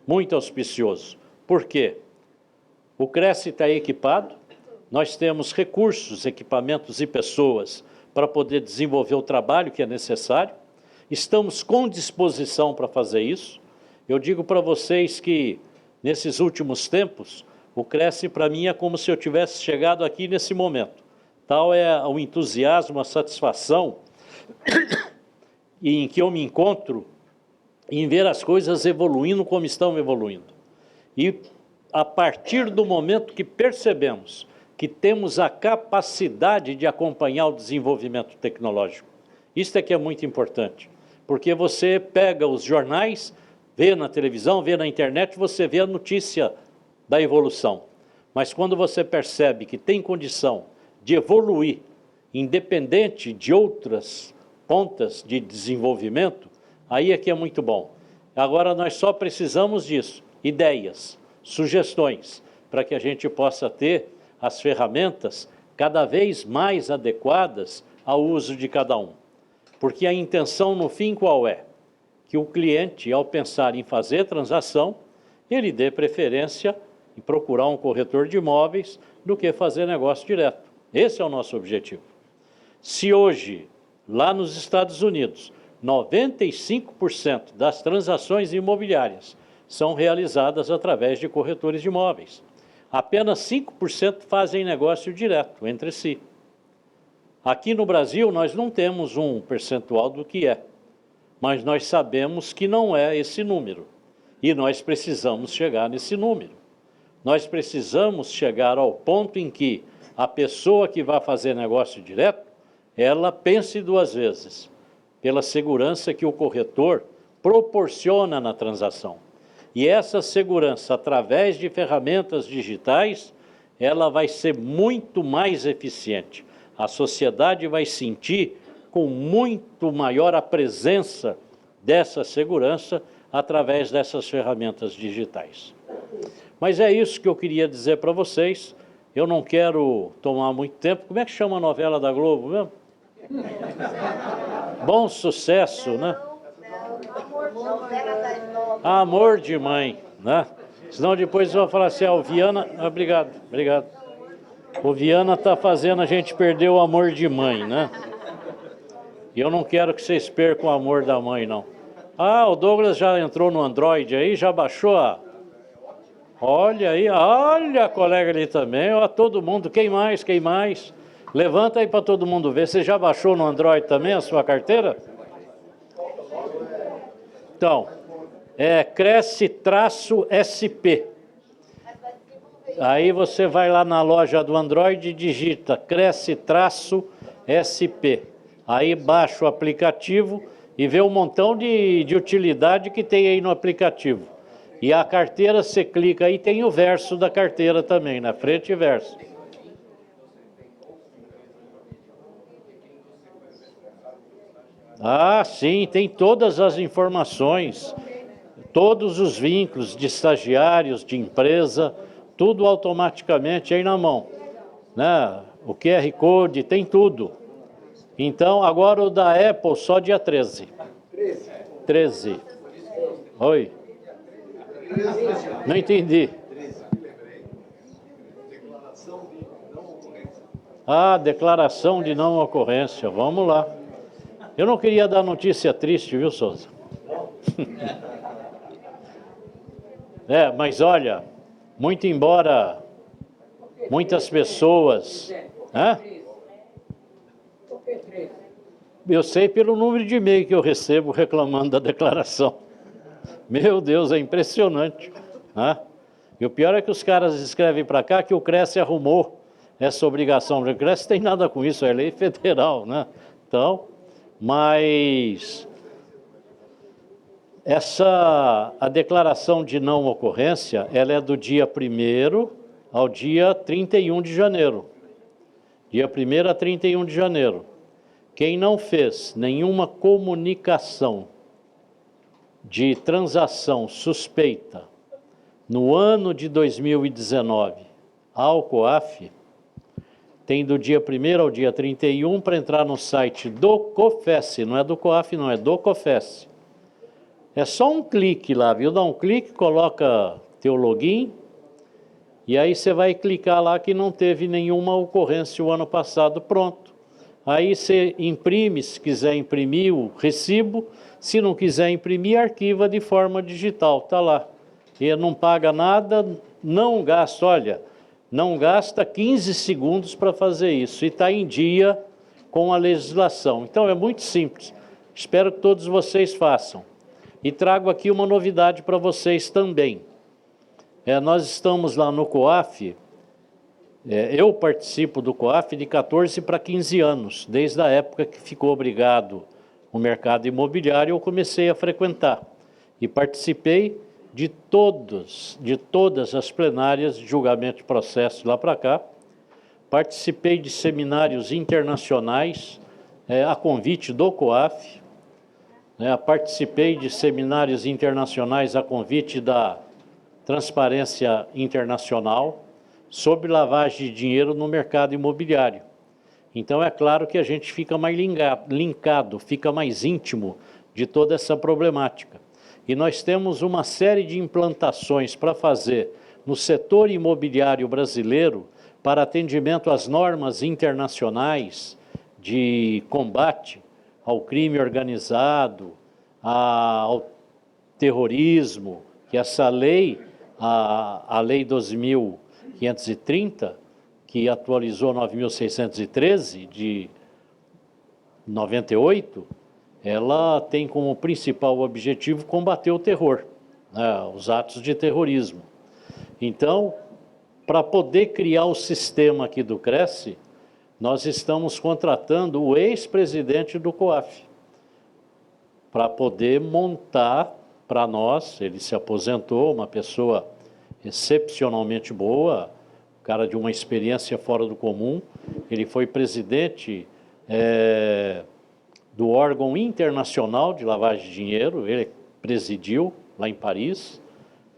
Muito auspicioso. Por quê? O Cresce está equipado, nós temos recursos, equipamentos e pessoas para poder desenvolver o trabalho que é necessário. Estamos com disposição para fazer isso. Eu digo para vocês que, nesses últimos tempos, o Cresce para mim é como se eu tivesse chegado aqui nesse momento. Tal é o entusiasmo, a satisfação em que eu me encontro em ver as coisas evoluindo como estão evoluindo. E a partir do momento que percebemos que temos a capacidade de acompanhar o desenvolvimento tecnológico. Isso é que é muito importante, porque você pega os jornais, vê na televisão, vê na internet, você vê a notícia da evolução. Mas quando você percebe que tem condição de evoluir, independente de outras pontas de desenvolvimento, aí é que é muito bom. Agora nós só precisamos disso, ideias, sugestões, para que a gente possa ter as ferramentas cada vez mais adequadas ao uso de cada um. Porque a intenção no fim qual é? Que o cliente, ao pensar em fazer transação, ele dê preferência em procurar um corretor de imóveis do que fazer negócio direto. Esse é o nosso objetivo. Se hoje, lá nos Estados Unidos, 95% das transações imobiliárias são realizadas através de corretores de imóveis, apenas 5% fazem negócio direto entre si. Aqui no Brasil, nós não temos um percentual do que é, mas nós sabemos que não é esse número, e nós precisamos chegar nesse número. Nós precisamos chegar ao ponto em que a pessoa que vai fazer negócio direto, ela pense duas vezes, pela segurança que o corretor proporciona na transação. E essa segurança, através de ferramentas digitais, ela vai ser muito mais eficiente. A sociedade vai sentir com muito maior a presença dessa segurança através dessas ferramentas digitais. Mas é isso que eu queria dizer para vocês. Eu não quero tomar muito tempo. Como é que chama a novela da Globo mesmo? Bom Sucesso, né? Amor de Mãe, né? Senão depois vão falar assim, o Viana... Obrigado. O Viana está fazendo a gente perder o amor de mãe, né? E eu não quero que vocês percam o amor da mãe, não. O Douglas já entrou no Android aí, já baixou a... Olha aí, olha a colega ali também, ó, todo mundo, quem mais? Levanta aí para todo mundo ver, você já baixou no Android também a sua carteira? Então, Cresce-SP. Aí você vai lá na loja do Android e digita Cresce-SP. Aí baixa o aplicativo e vê um montão de utilidade que tem aí no aplicativo. E a carteira, você clica aí, tem o verso da carteira também, na frente e verso. Sim, tem todas as informações, todos os vínculos de estagiários, de empresa, tudo automaticamente aí na mão, né? O QR Code, tem tudo. Então, agora o da Apple, só dia 13. 13. Oi? Não entendi. Declaração de não ocorrência. Vamos lá. Eu não queria dar notícia triste, viu, Souza? Mas olha, muito embora muitas pessoas... Eu sei pelo número de e-mail que eu recebo reclamando da declaração. Meu Deus, é impressionante. E o pior é que os caras escrevem para cá que o Cresce arrumou essa obrigação. O Cresce tem nada com isso, é lei federal, né? Então, mas a declaração de não ocorrência, ela é do dia 1º ao dia 31 de janeiro. Dia 1º a 31 de janeiro. Quem não fez nenhuma comunicação de transação suspeita no ano de 2019 ao COAF, tem do dia 1º ao dia 31 para entrar no site do COFES, não é do COAF não, é do COFES. É só um clique lá, viu? Dá um clique, coloca teu login, e aí você vai clicar lá que não teve nenhuma ocorrência o ano passado, pronto. Aí você imprime, se quiser imprimir o recibo, se não quiser imprimir, arquiva de forma digital, está lá. E não paga nada, não gasta, olha, não gasta 15 segundos para fazer isso, e está em dia com a legislação. Então é muito simples, espero que todos vocês façam. E trago aqui uma novidade para vocês também. Nós estamos lá no COAF Eu participo do COAF de 14 para 15 anos, desde a época que ficou obrigado o mercado imobiliário, eu comecei a frequentar e participei de todas as plenárias de julgamento de processo lá para cá. Participei de seminários internacionais, a convite do COAF, participei de seminários internacionais a convite da Transparência Internacional sobre lavagem de dinheiro no mercado imobiliário. Então, é claro que a gente fica mais linkado, fica mais íntimo de toda essa problemática. E nós temos uma série de implantações para fazer no setor imobiliário brasileiro para atendimento às normas internacionais de combate ao crime organizado, ao terrorismo, que essa lei, a Lei 12.530, que atualizou 9.613 de 98, ela tem como principal objetivo combater o terror, os atos de terrorismo. Então, para poder criar o sistema aqui do Cresce, nós estamos contratando o ex-presidente do COAF, para poder montar para nós. Ele se aposentou, uma pessoa excepcionalmente boa, cara de uma experiência fora do comum. Ele foi presidente do órgão internacional de lavagem de dinheiro, ele presidiu lá em Paris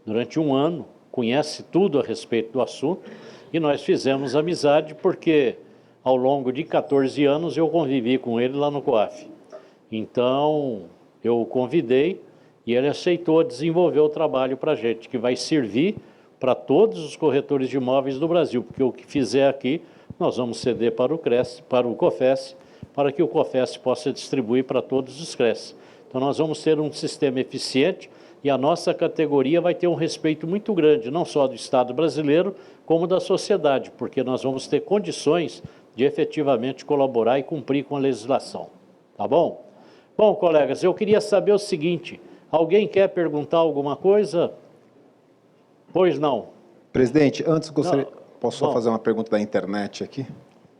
durante um ano, conhece tudo a respeito do assunto, e nós fizemos amizade porque ao longo de 14 anos eu convivi com ele lá no COAF. Então, eu o convidei e ele aceitou desenvolver o trabalho para a gente, que vai servir para todos os corretores de imóveis do Brasil, porque o que fizer aqui, nós vamos ceder para o CRES, para o COFES, para que o COFES possa distribuir para todos os CRES. Então, nós vamos ter um sistema eficiente e a nossa categoria vai ter um respeito muito grande, não só do Estado brasileiro, como da sociedade, porque nós vamos ter condições de efetivamente colaborar e cumprir com a legislação. Tá bom? Bom, colegas, eu queria saber o seguinte: alguém quer perguntar alguma coisa? Pois não. Presidente, antes gostaria... Posso só fazer uma pergunta da internet aqui?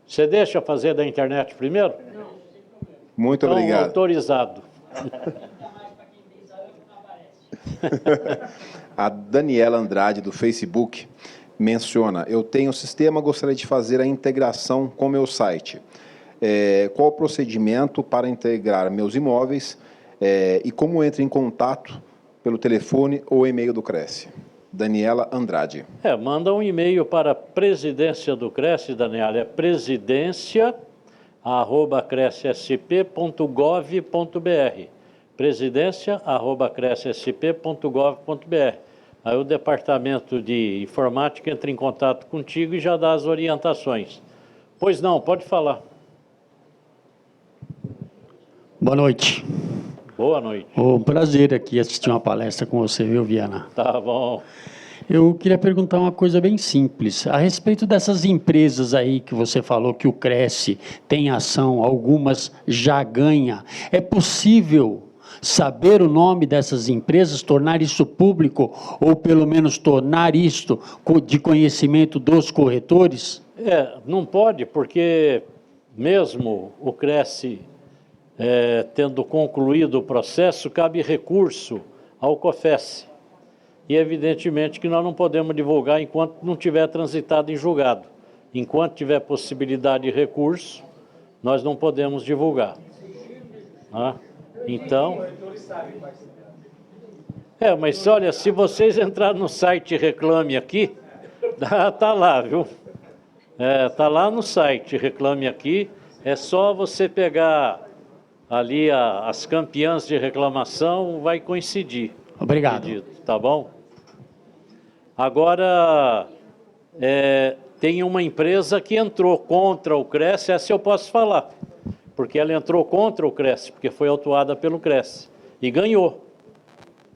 Você deixa fazer da internet primeiro? Muito então, obrigado. Autorizado. A Daniela Andrade, do Facebook, menciona: eu tenho o sistema, gostaria de fazer a integração com meu site. Qual o procedimento para integrar meus imóveis e como entro em contato pelo telefone ou e-mail do Cresce? Daniela Andrade. Manda um e-mail para a presidência do Cresce, Daniela, presidência@crescsp.gov.br, presidência@crescsp.gov.br. Aí o departamento de informática entra em contato contigo e já dá as orientações. Pois não, pode falar. Boa noite. Boa noite. Um prazer aqui assistir uma palestra com você, viu, Viana? Tá bom. Eu queria perguntar uma coisa bem simples. A respeito dessas empresas aí que você falou que o Cresce tem ação, algumas já ganha. É possível saber o nome dessas empresas, tornar isso público, ou pelo menos tornar isto de conhecimento dos corretores? Não pode, porque mesmo o Cresce tendo concluído o processo, cabe recurso ao COFES. E evidentemente que nós não podemos divulgar enquanto não tiver transitado em julgado. Enquanto tiver possibilidade de recurso, nós não podemos divulgar. Então... mas olha, se vocês entrarem no site Reclame Aqui, tá lá, viu? Tá lá no site Reclame Aqui, é só você pegar ali as campeãs de reclamação, vai coincidir. Obrigado. Pedido, tá bom? Agora, tem uma empresa que entrou contra o Cresce, essa eu posso falar, porque ela entrou contra o Cresce, porque foi autuada pelo Cresce, e ganhou.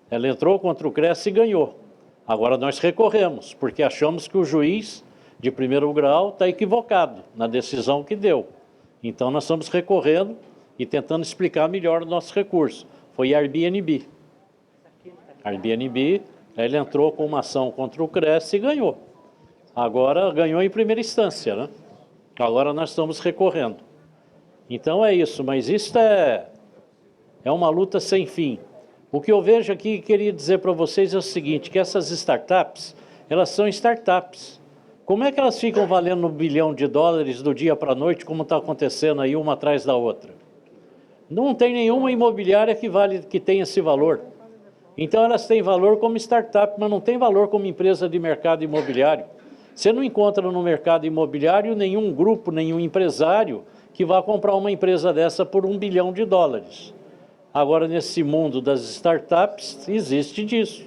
Ela entrou contra o Cresce e ganhou. Agora nós recorremos, porque achamos que o juiz de primeiro grau está equivocado na decisão que deu. Então nós estamos recorrendo e tentando explicar melhor o nosso recurso. Foi a Airbnb. A Airbnb, ele entrou com uma ação contra o Cresce e ganhou. Agora ganhou em primeira instância, né? Agora nós estamos recorrendo. Então é isso, mas isso é uma luta sem fim. O que eu vejo aqui, queria dizer para vocês é o seguinte, que essas startups, elas são startups. Como é que elas ficam valendo $1 bilhão do dia para a noite, como está acontecendo aí, uma atrás da outra? Não tem nenhuma imobiliária que tenha esse valor. Então elas têm valor como startup, mas não tem valor como empresa de mercado imobiliário. Você não encontra no mercado imobiliário nenhum grupo, nenhum empresário que vá comprar uma empresa dessa por $1 bilhão. Agora, nesse mundo das startups, existe disso.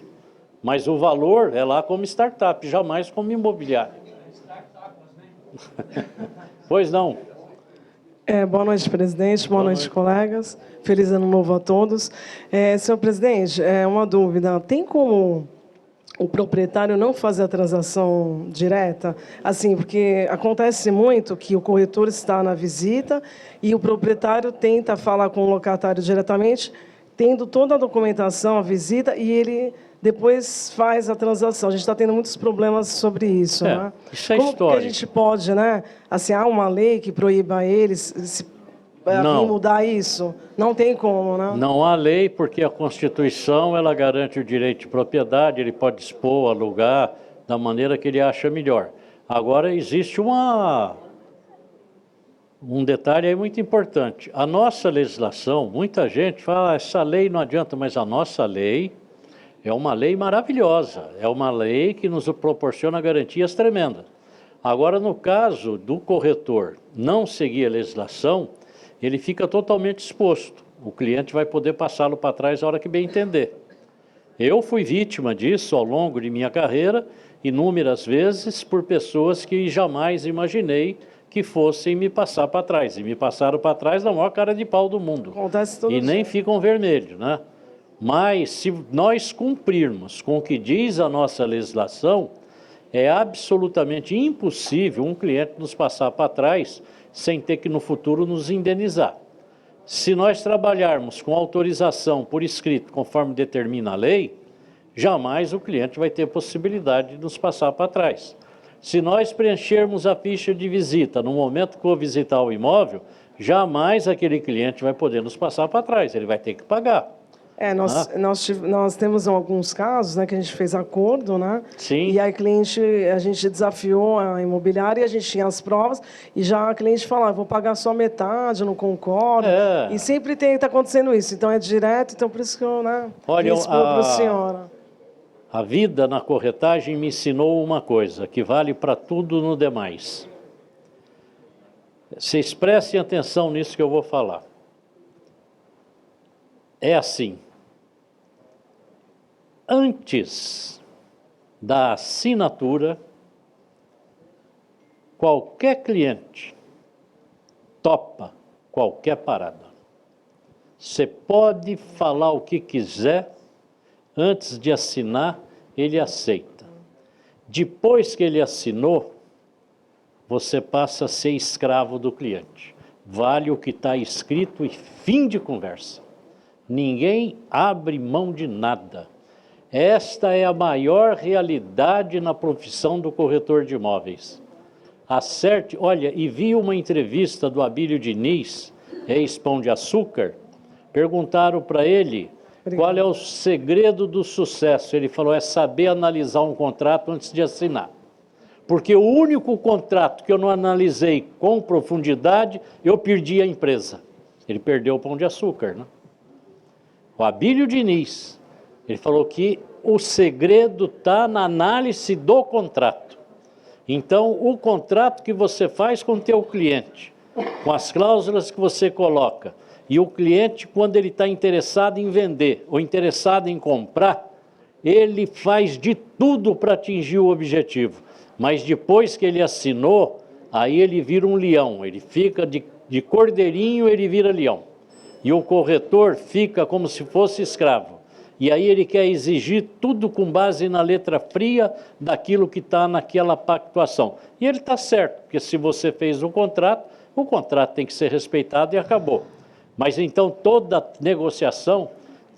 Mas o valor é lá como startup, jamais como imobiliário. Pois não. Boa noite, presidente. Boa noite, colegas. Feliz ano novo a todos. Senhor presidente, uma dúvida. Tem como o proprietário não fazer a transação direta? Assim, porque acontece muito que o corretor está na visita e o proprietário tenta falar com o locatário diretamente, tendo toda a documentação, a visita, e ele depois faz a transação. A gente está tendo muitos problemas sobre isso, né? Isso é Como histórico. que a gente pode, né? Assim, há uma lei que proíba eles Não. mudar isso? Não tem como, né? Não há lei, porque a Constituição ela garante o direito de propriedade, ele pode dispor, alugar, da maneira que ele acha melhor. Agora, existe um detalhe aí muito importante. A nossa legislação, muita gente fala, essa lei não adianta, mas a nossa lei é uma lei maravilhosa, é uma lei que nos proporciona garantias tremendas. Agora, no caso do corretor não seguir a legislação, ele fica totalmente exposto. O cliente vai poder passá-lo para trás a hora que bem entender. Eu fui vítima disso ao longo de minha carreira, inúmeras vezes, por pessoas que jamais imaginei que fossem me passar para trás. E me passaram para trás da maior cara de pau do mundo. Acontece todo E nem dia. ficam vermelhos, né? Mas se nós cumprirmos com o que diz a nossa legislação, é absolutamente impossível um cliente nos passar para trás sem ter que no futuro nos indenizar. Se nós trabalharmos com autorização por escrito, conforme determina a lei, jamais o cliente vai ter possibilidade de nos passar para trás. Se nós preenchermos a ficha de visita no momento que for visitar o imóvel, jamais aquele cliente vai poder nos passar para trás, ele vai ter que pagar. Nós temos alguns casos, né, que a gente fez acordo, né? Sim. E aí a gente desafiou a imobiliária e a gente tinha as provas e já a cliente falava, vou pagar só metade, eu não concordo. E sempre está acontecendo isso. Então é direto, então por isso que eu, né, Olha, expor para a senhora. A vida na corretagem me ensinou uma coisa, que vale para tudo no demais. Vocês prestem atenção nisso que eu vou falar. É assim, antes da assinatura, qualquer cliente topa qualquer parada. Você pode falar o que quiser, antes de assinar, ele aceita. Depois que ele assinou, você passa a ser escravo do cliente. Vale o que está escrito e fim de conversa. Ninguém abre mão de nada. Esta é a maior realidade na profissão do corretor de imóveis. Acerte, olha, e vi uma entrevista do Abílio Diniz, ex-Pão de Açúcar, perguntaram para ele qual é o segredo do sucesso. Ele falou, é saber analisar um contrato antes de assinar. Porque o único contrato que eu não analisei com profundidade, eu perdi a empresa. Ele perdeu o Pão de Açúcar, né? O Abílio Diniz, ele falou que o segredo está na análise do contrato. Então, o contrato que você faz com o teu cliente, com as cláusulas que você coloca, e o cliente, quando ele está interessado em vender ou interessado em comprar, ele faz de tudo para atingir o objetivo. Mas depois que ele assinou, aí ele vira um leão, ele fica de cordeirinho, ele vira leão. E o corretor fica como se fosse escravo. E aí ele quer exigir tudo com base na letra fria daquilo que está naquela pactuação. E ele está certo, porque se você fez o contrato tem que ser respeitado e acabou. Mas então toda negociação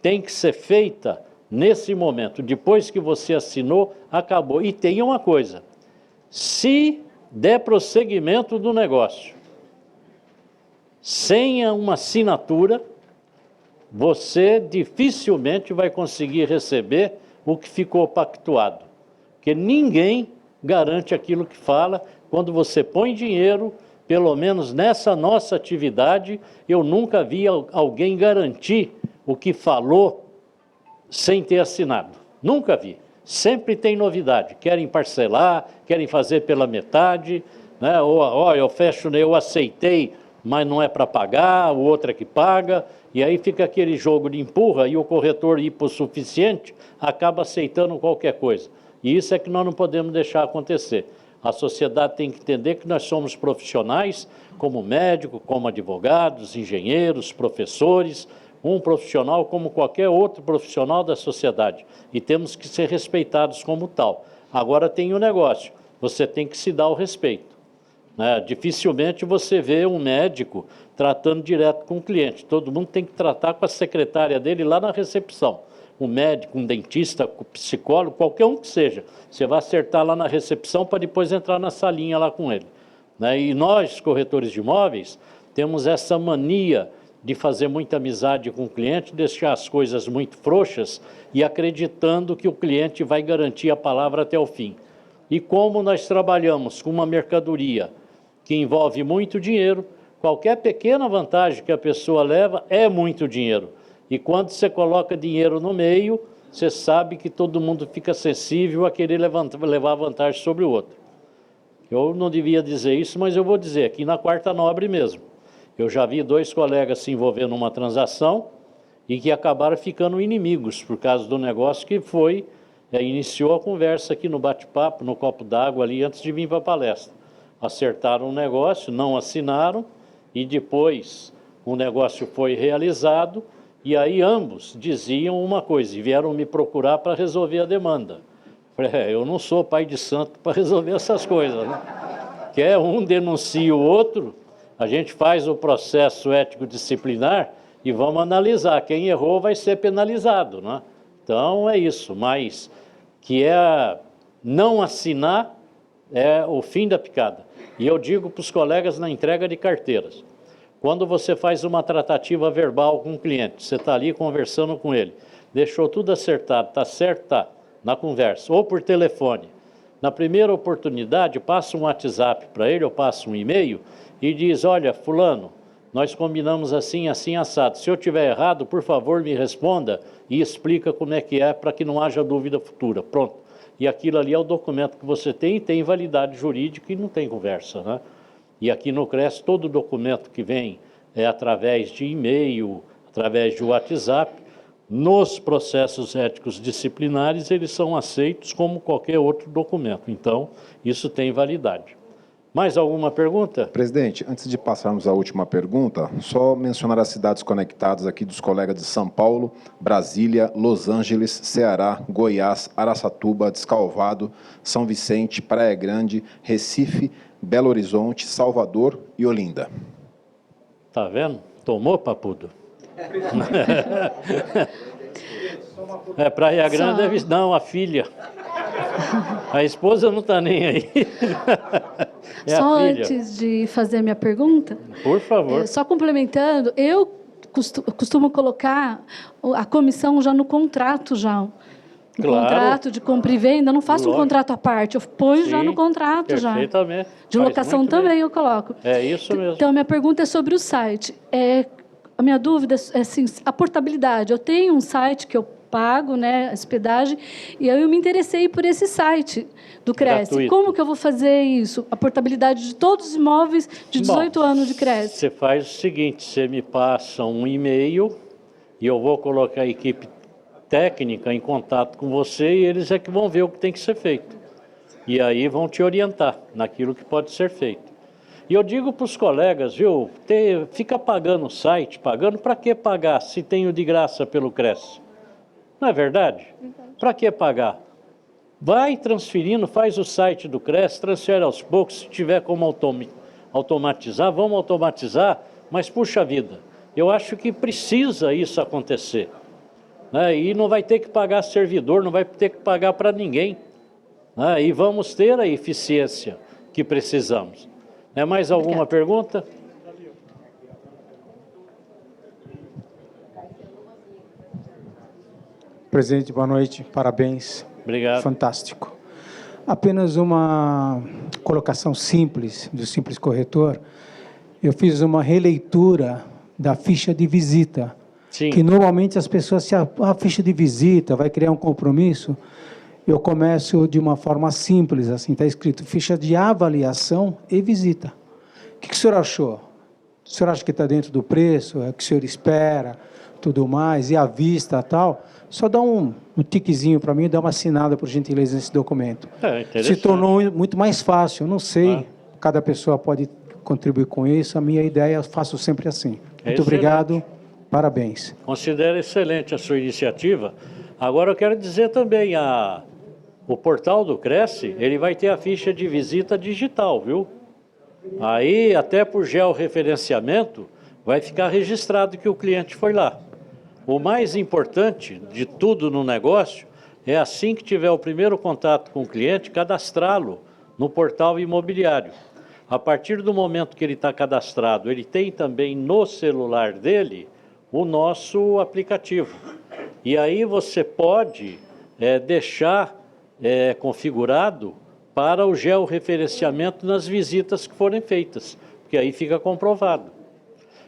tem que ser feita nesse momento. Depois que você assinou, acabou. E tem uma coisa, Se der prosseguimento do negócio, sem uma assinatura, você dificilmente vai conseguir receber o que ficou pactuado. Porque ninguém garante aquilo que fala. Quando você põe dinheiro, pelo menos nessa nossa atividade, eu nunca vi alguém garantir o que falou sem ter assinado. Nunca vi. Sempre tem novidade. Querem parcelar, querem fazer pela metade, né? Ou eu fecho, eu aceitei, mas não é para pagar, o outro é que paga, e aí fica aquele jogo de empurra e o corretor hipossuficiente acaba aceitando qualquer coisa. E isso é que nós não podemos deixar acontecer. A sociedade tem que entender que nós somos profissionais, como médico, como advogados, engenheiros, professores, um profissional como qualquer outro profissional da sociedade, e temos que ser respeitados como tal. Agora tem um negócio, você tem que se dar o respeito, né? Dificilmente você vê um médico tratando direto com o cliente, todo mundo tem que tratar com a secretária dele lá na recepção. Um médico, um dentista, um psicólogo, qualquer um que seja, você vai acertar lá na recepção para depois entrar na salinha lá com ele, né? E nós, corretores de imóveis, temos essa mania de fazer muita amizade com o cliente, deixar as coisas muito frouxas e acreditando que o cliente vai garantir a palavra até o fim. E como nós trabalhamos com uma mercadoria que envolve muito dinheiro, qualquer pequena vantagem que a pessoa leva é muito dinheiro. E quando você coloca dinheiro no meio, você sabe que todo mundo fica sensível a querer levar vantagem sobre o outro. Eu não devia dizer isso, mas eu vou dizer, aqui na Quarta Nobre mesmo. Eu já vi 2 colegas se envolvendo numa transação e que acabaram ficando inimigos por causa do negócio que foi, iniciou a conversa aqui no bate-papo, no copo d'água ali antes de vir para a palestra. Acertaram o negócio, não assinaram e depois o negócio foi realizado e aí ambos diziam uma coisa e vieram me procurar para resolver a demanda. Falei, eu não sou pai de santo para resolver essas coisas, né? Quer um denuncia o outro, a gente faz o processo ético-disciplinar e vamos analisar. Quem errou vai ser penalizado, né? Então é isso, mas que não assinar é o fim da picada. E eu digo para os colegas na entrega de carteiras, quando você faz uma tratativa verbal com o cliente, você está ali conversando com ele, deixou tudo acertado, está certo? Está, na conversa, ou por telefone. Na primeira oportunidade, passa um WhatsApp para ele, ou passa um e-mail, e diz, olha, fulano, nós combinamos assim, assim, assado. Se eu tiver errado, por favor, me responda e explica como é que é, para que não haja dúvida futura. Pronto. E aquilo ali é o documento que você tem, e tem validade jurídica e não tem conversa, né? E aqui no CRES, todo documento que vem é através de e-mail, através de WhatsApp, nos processos éticos disciplinares, eles são aceitos como qualquer outro documento. Então, isso tem validade. Mais alguma pergunta? Presidente, antes de passarmos à última pergunta, só mencionar as cidades conectadas aqui dos colegas de São Paulo, Brasília, Los Angeles, Ceará, Goiás, Araçatuba, Descalvado, São Vicente, Praia Grande, Recife, Belo Horizonte, Salvador e Olinda. Tá vendo? Tomou, papudo? Praia Grande deve... Não, a filha. A esposa não está nem aí. Só antes de fazer a minha pergunta, por favor. Só complementando, eu costumo colocar a comissão já no contrato já. Claro. Contrato de compra e venda, eu não faço um contrato à parte, eu ponho já no contrato já. Perfeitamente. De locação também eu coloco. É isso mesmo. Então, minha pergunta é sobre o site. A minha dúvida é assim, a portabilidade. Eu tenho um site que eu pago, né, a hospedagem, e aí eu me interessei por esse site do Cresce. Gratuito. Como que eu vou fazer isso? A portabilidade de todos os imóveis de 18 anos de Cresce. Você faz o seguinte, você me passa um e-mail e eu vou colocar a equipe técnica em contato com você e eles é que vão ver o que tem que ser feito. E aí vão te orientar naquilo que pode ser feito. E eu digo para os colegas, viu, fica pagando o site, pagando, para que pagar se tem o de graça pelo Cresce? Não é verdade? Para que pagar? Vai transferindo, faz o site do Cresce, transfere aos poucos, se tiver como automatizar, vamos automatizar, mas puxa vida, eu acho que precisa isso acontecer, né? E não vai ter que pagar servidor, não vai ter que pagar para ninguém. né? E vamos ter a eficiência que precisamos. Mais alguma pergunta? Presidente, boa noite, parabéns. Obrigado. Fantástico. Apenas uma colocação simples, do Simples Corretor. Eu fiz uma releitura da ficha de visita, Sim. que normalmente as pessoas, se a ficha de visita vai criar um compromisso, eu começo de uma forma simples, assim, está escrito ficha de avaliação e visita. O que o senhor achou? O senhor acha que está dentro do preço? É o que o senhor espera? Tudo mais, e a vista tal? Só dá um tiquezinho para mim, dá uma assinada, por gentileza, nesse documento. Se tornou muito mais fácil, eu não sei, cada pessoa pode contribuir com isso, a minha ideia eu faço sempre assim. Muito obrigado, parabéns. Considero excelente a sua iniciativa. Agora eu quero dizer também, o portal do Cresce, ele vai ter a ficha de visita digital, viu? Aí, até por georreferenciamento, vai ficar registrado que o cliente foi lá. O mais importante de tudo no negócio é, assim que tiver o primeiro contato com o cliente, cadastrá-lo no portal imobiliário. A partir do momento que ele está cadastrado, ele tem também no celular dele o nosso aplicativo. E aí você pode deixar configurado para o georreferenciamento nas visitas que forem feitas, porque aí fica comprovado.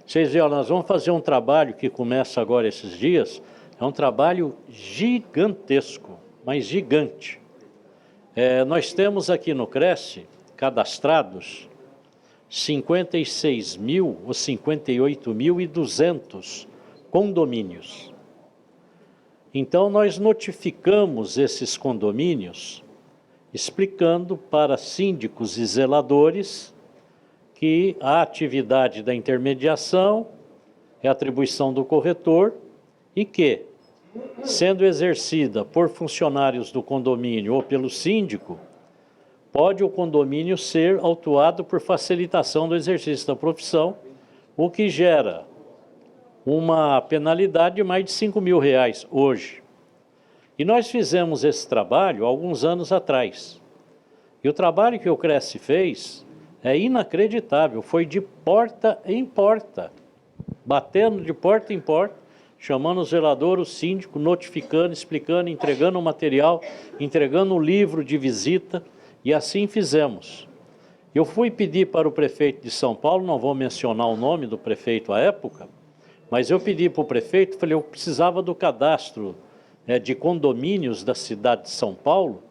Vocês veem, nós vamos fazer um trabalho que começa agora esses dias, é um trabalho gigantesco, mas gigante. Nós temos aqui no Cresce, cadastrados, 56.000 ou 58.200 condomínios. Então, nós notificamos esses condomínios, explicando para síndicos e zeladores que a atividade da intermediação é atribuição do corretor e que, sendo exercida por funcionários do condomínio ou pelo síndico, pode o condomínio ser autuado por facilitação do exercício da profissão, o que gera uma penalidade de mais de R$5.000 hoje. E nós fizemos esse trabalho há alguns anos atrás. E o trabalho que o Cresce fez é inacreditável, foi de porta em porta, batendo de porta em porta, chamando o zelador, o síndico, notificando, explicando, entregando o material, entregando o livro de visita, e assim fizemos. Eu fui pedir para o prefeito de São Paulo, não vou mencionar o nome do prefeito à época, mas eu pedi para o prefeito, falei, eu precisava do cadastro de condomínios da cidade de São Paulo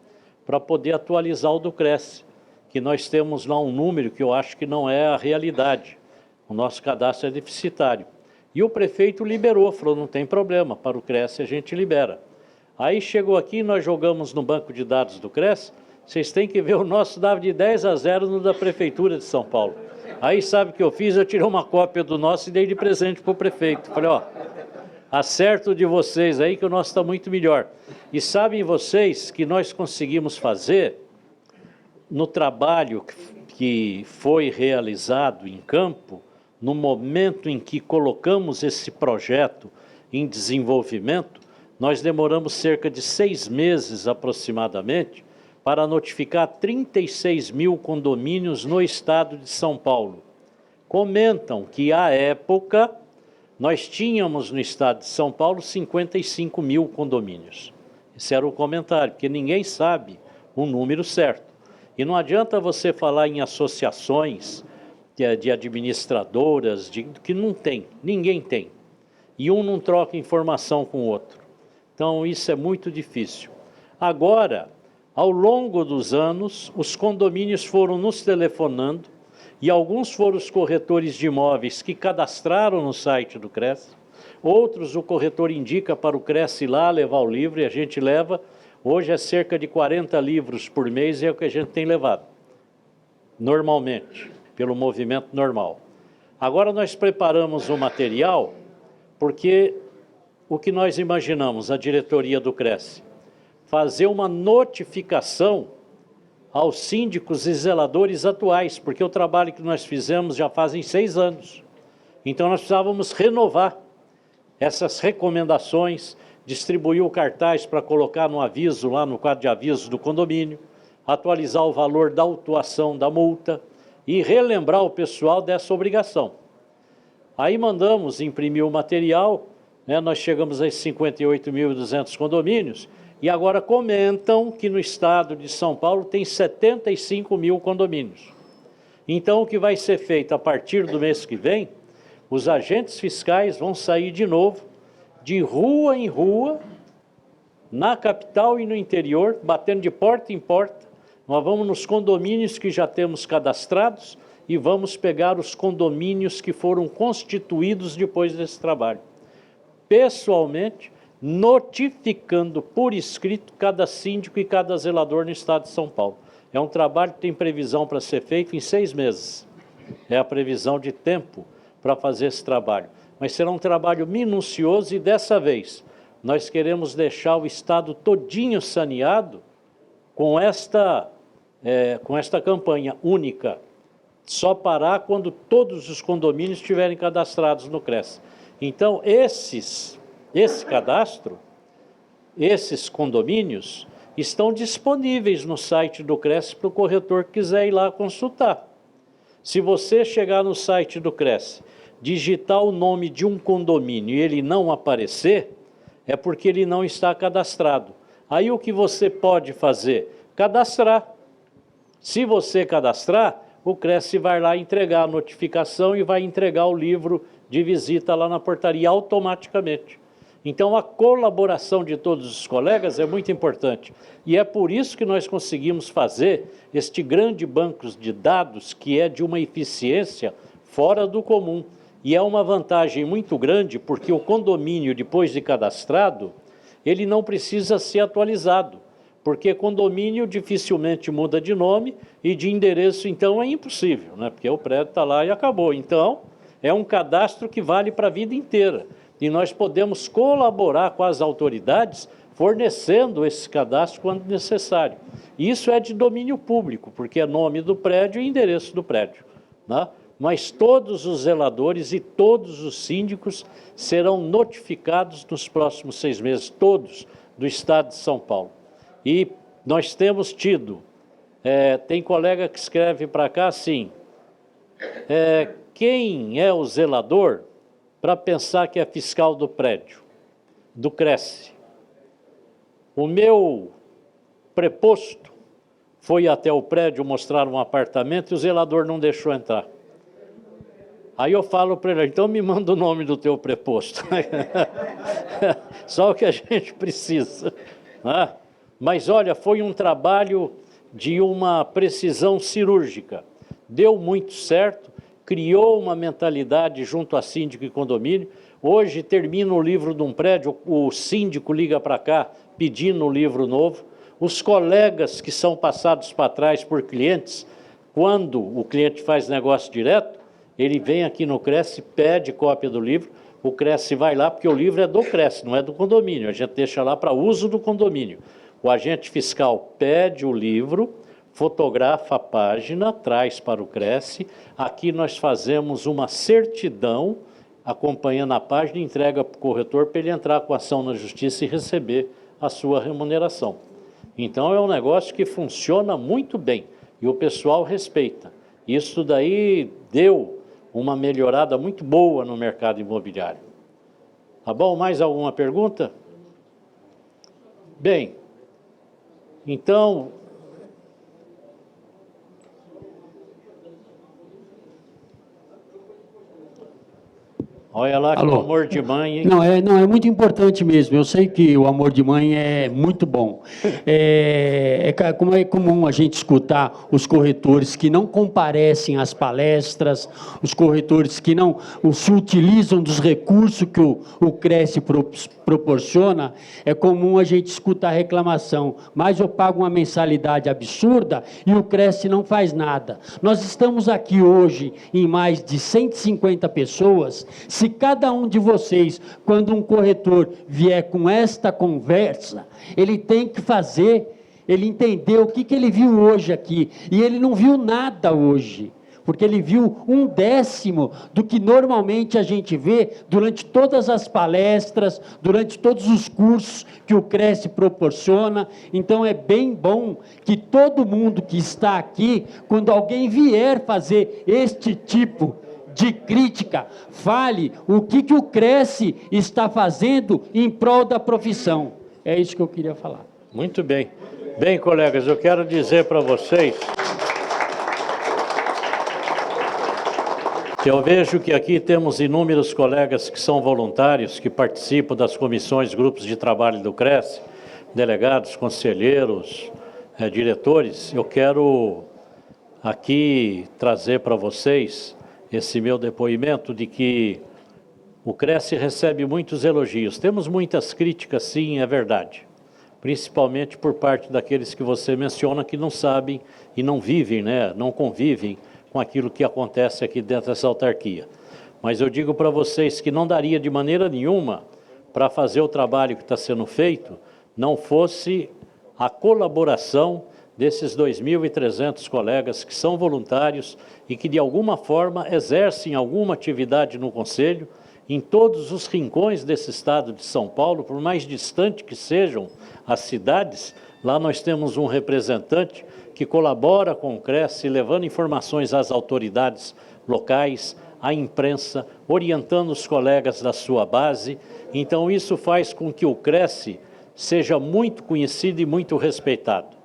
para poder atualizar o do Cresce, que nós temos lá um número que eu acho que não é a realidade. O nosso cadastro é deficitário. E o prefeito liberou, falou, não tem problema, para o Cresce a gente libera. Aí chegou aqui, nós jogamos no banco de dados do Cresce, vocês têm que ver, o nosso dava de 10-0 no da Prefeitura de São Paulo. Aí sabe o que eu fiz? Eu tirei uma cópia do nosso e dei de presente para o prefeito. Falei, acerto de vocês aí que o nosso está muito melhor. E sabem vocês que nós conseguimos fazer, no trabalho que foi realizado em campo, no momento em que colocamos esse projeto em desenvolvimento, nós demoramos cerca de 6 meses aproximadamente para notificar 36.000 condomínios no estado de São Paulo. Comentam que, à época, nós tínhamos no estado de São Paulo 55.000 condomínios. Esse era o comentário, porque ninguém sabe o número certo. E não adianta você falar em associações de administradoras, que não tem, ninguém tem. E um não troca informação com o outro. Então, isso é muito difícil. Agora, ao longo dos anos, os condomínios foram nos telefonando, e alguns foram os corretores de imóveis que cadastraram no site do Cresce, outros o corretor indica para o Cresce ir lá levar o livro, e a gente leva. Hoje é cerca de 40 livros por mês, é o que a gente tem levado, normalmente, pelo movimento normal. Agora nós preparamos o material, porque o que nós imaginamos, a diretoria do Cresce, fazer uma notificação aos síndicos e zeladores atuais, porque o trabalho que nós fizemos já fazem 6 anos. Então nós precisávamos renovar essas recomendações, distribuir o cartaz para colocar no aviso, lá no quadro de avisos do condomínio, atualizar o valor da autuação da multa e relembrar o pessoal dessa obrigação. Aí mandamos imprimir o material, né, nós chegamos a 58.200 condomínios, e agora comentam que no estado de São Paulo tem 75 mil condomínios. Então, o que vai ser feito a partir do mês que vem, os agentes fiscais vão sair de novo, de rua em rua, na capital e no interior, batendo de porta em porta. Nós vamos nos condomínios que já temos cadastrados e vamos pegar os condomínios que foram constituídos depois desse trabalho. Pessoalmente, notificando por escrito cada síndico e cada zelador no estado de São Paulo. É um trabalho que tem previsão para ser feito em 6 meses. É a previsão de tempo para fazer esse trabalho. Mas será um trabalho minucioso e dessa vez nós queremos deixar o estado todinho saneado com esta campanha única. Só parar quando todos os condomínios estiverem cadastrados no CRES. Então, esse cadastro, esses condomínios, estão disponíveis no site do CRES para o corretor que quiser ir lá consultar. Se você chegar no site do CRES, digitar o nome de um condomínio e ele não aparecer, é porque ele não está cadastrado. Aí o que você pode fazer? Cadastrar. Se você cadastrar, o CRES vai lá entregar a notificação e vai entregar o livro de visita lá na portaria automaticamente. Então, a colaboração de todos os colegas é muito importante. E é por isso que nós conseguimos fazer este grande banco de dados, que é de uma eficiência fora do comum. E é uma vantagem muito grande, porque o condomínio, depois de cadastrado, ele não precisa ser atualizado. Porque condomínio dificilmente muda de nome e de endereço, então é impossível, né? Porque o prédio está lá e acabou. Então, é um cadastro que vale para a vida inteira. E nós podemos colaborar com as autoridades fornecendo esse cadastro quando necessário. Isso é de domínio público, porque é nome do prédio e endereço do prédio, né? Mas todos os zeladores e todos os síndicos serão notificados nos próximos 6 meses, todos do estado de São Paulo. E nós temos tido, tem colega que escreve para cá assim, quem é o zelador para pensar que é fiscal do prédio, do CRES? O meu preposto foi até o prédio mostrar um apartamento e o zelador não deixou entrar. Aí eu falo para ele, então me manda o nome do teu preposto. Só o que a gente precisa, né? Mas olha, foi um trabalho de uma precisão cirúrgica. Deu muito certo, criou uma mentalidade junto a síndico e condomínio. Hoje termina o livro de um prédio, o síndico liga para cá pedindo um livro novo. Os colegas que são passados para trás por clientes, quando o cliente faz negócio direto, ele vem aqui no CRES, pede cópia do livro, o CRES vai lá, porque o livro é do CRES, não é do condomínio, a gente deixa lá para uso do condomínio. O agente fiscal pede o livro, fotografa a página, traz para o CRES, aqui nós fazemos uma certidão, acompanhando a página, entrega para o corretor para ele entrar com ação na justiça e receber a sua remuneração. Então é um negócio que funciona muito bem e o pessoal respeita. Isso daí deu uma melhorada muito boa no mercado imobiliário. Tá bom? Mais alguma pergunta? Bem, então, olha lá que Alô? amor de mãe, hein? Não, é muito importante mesmo. Eu sei que o amor de mãe é muito bom. Como é comum a gente escutar os corretores que não comparecem às palestras, os corretores que não se utilizam dos recursos que o CRES proporciona, é comum a gente escutar reclamação. Mas eu pago uma mensalidade absurda e o CRES não faz nada. Nós estamos aqui hoje em mais de 150 pessoas. Se cada um de vocês, quando um corretor vier com esta conversa, ele tem que fazer, ele entender o que ele viu hoje aqui, e ele não viu nada hoje. porque ele viu 1/10 do que normalmente a gente vê durante todas as palestras, durante todos os cursos que o Cresce proporciona. Então é bem bom que todo mundo que está aqui, quando alguém vier fazer este tipo de crítica, fale o que o Cresce está fazendo em prol da profissão. É isso que eu queria falar. Muito bem. Bem, colegas, eu quero dizer para vocês, eu vejo que aqui temos inúmeros colegas que são voluntários, que participam das comissões, grupos de trabalho do Cresce, delegados, conselheiros, diretores. Eu quero aqui trazer para vocês esse meu depoimento de que o Cresce recebe muitos elogios. Temos muitas críticas, sim, é verdade. Principalmente por parte daqueles que você menciona que não sabem e não vivem, né? Não convivem com aquilo que acontece aqui dentro dessa autarquia. Mas eu digo para vocês que não daria de maneira nenhuma para fazer o trabalho que está sendo feito, não fosse a colaboração desses 2.300 colegas que são voluntários e que de alguma forma exercem alguma atividade no Conselho, em todos os rincões desse estado de São Paulo, por mais distante que sejam as cidades. Lá nós temos um representante que colabora com o Cresce, levando informações às autoridades locais, à imprensa, orientando os colegas da sua base. Então isso faz com que o Cresce seja muito conhecido e muito respeitado.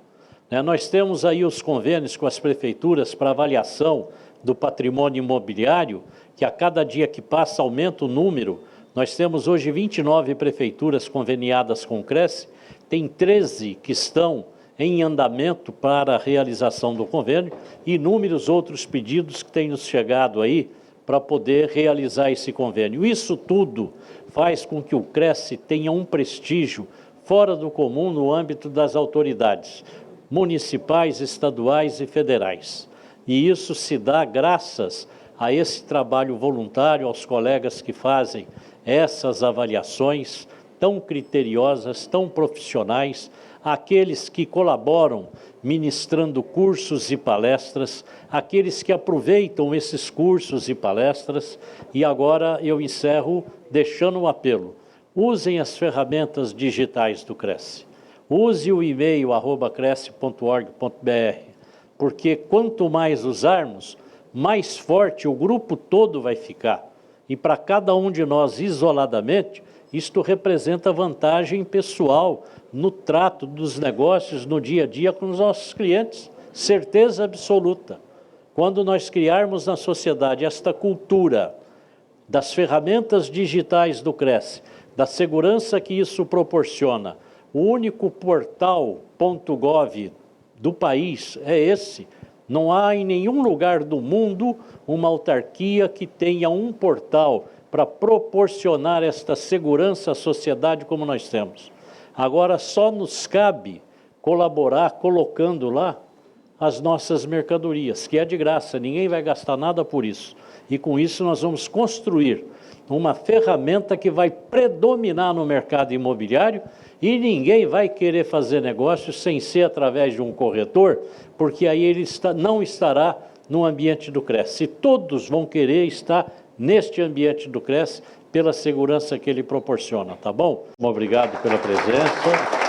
Nós temos aí os convênios com as prefeituras para avaliação do patrimônio imobiliário, que a cada dia que passa aumenta o número. Nós temos hoje 29 prefeituras conveniadas com o Cresce, tem 13 que estão em andamento para a realização do convênio e inúmeros outros pedidos que têm nos chegado aí para poder realizar esse convênio. Isso tudo faz com que o Cresce tenha um prestígio fora do comum no âmbito das autoridades municipais, estaduais e federais. E isso se dá graças a esse trabalho voluntário, aos colegas que fazem essas avaliações tão criteriosas, tão profissionais, aqueles que colaboram ministrando cursos e palestras, aqueles que aproveitam esses cursos e palestras. E agora eu encerro deixando um apelo: usem as ferramentas digitais do Cresce. Use o e-mail @cresce.org.br, porque quanto mais usarmos, mais forte o grupo todo vai ficar. E para cada um de nós isoladamente, isto representa vantagem pessoal no trato dos negócios, no dia a dia com os nossos clientes. Certeza absoluta. Quando nós criarmos na sociedade esta cultura das ferramentas digitais do Cresce, da segurança que isso proporciona, o único portal .gov do país é esse. Não há em nenhum lugar do mundo uma autarquia que tenha um portal para proporcionar esta segurança à sociedade como nós temos. Agora só nos cabe colaborar colocando lá as nossas mercadorias, que é de graça, ninguém vai gastar nada por isso. E com isso nós vamos construir uma ferramenta que vai predominar no mercado imobiliário e ninguém vai querer fazer negócio sem ser através de um corretor, porque aí ele não estará no ambiente do Cresce. E todos vão querer estar neste ambiente do Cresce pela segurança que ele proporciona, tá bom? Obrigado pela presença.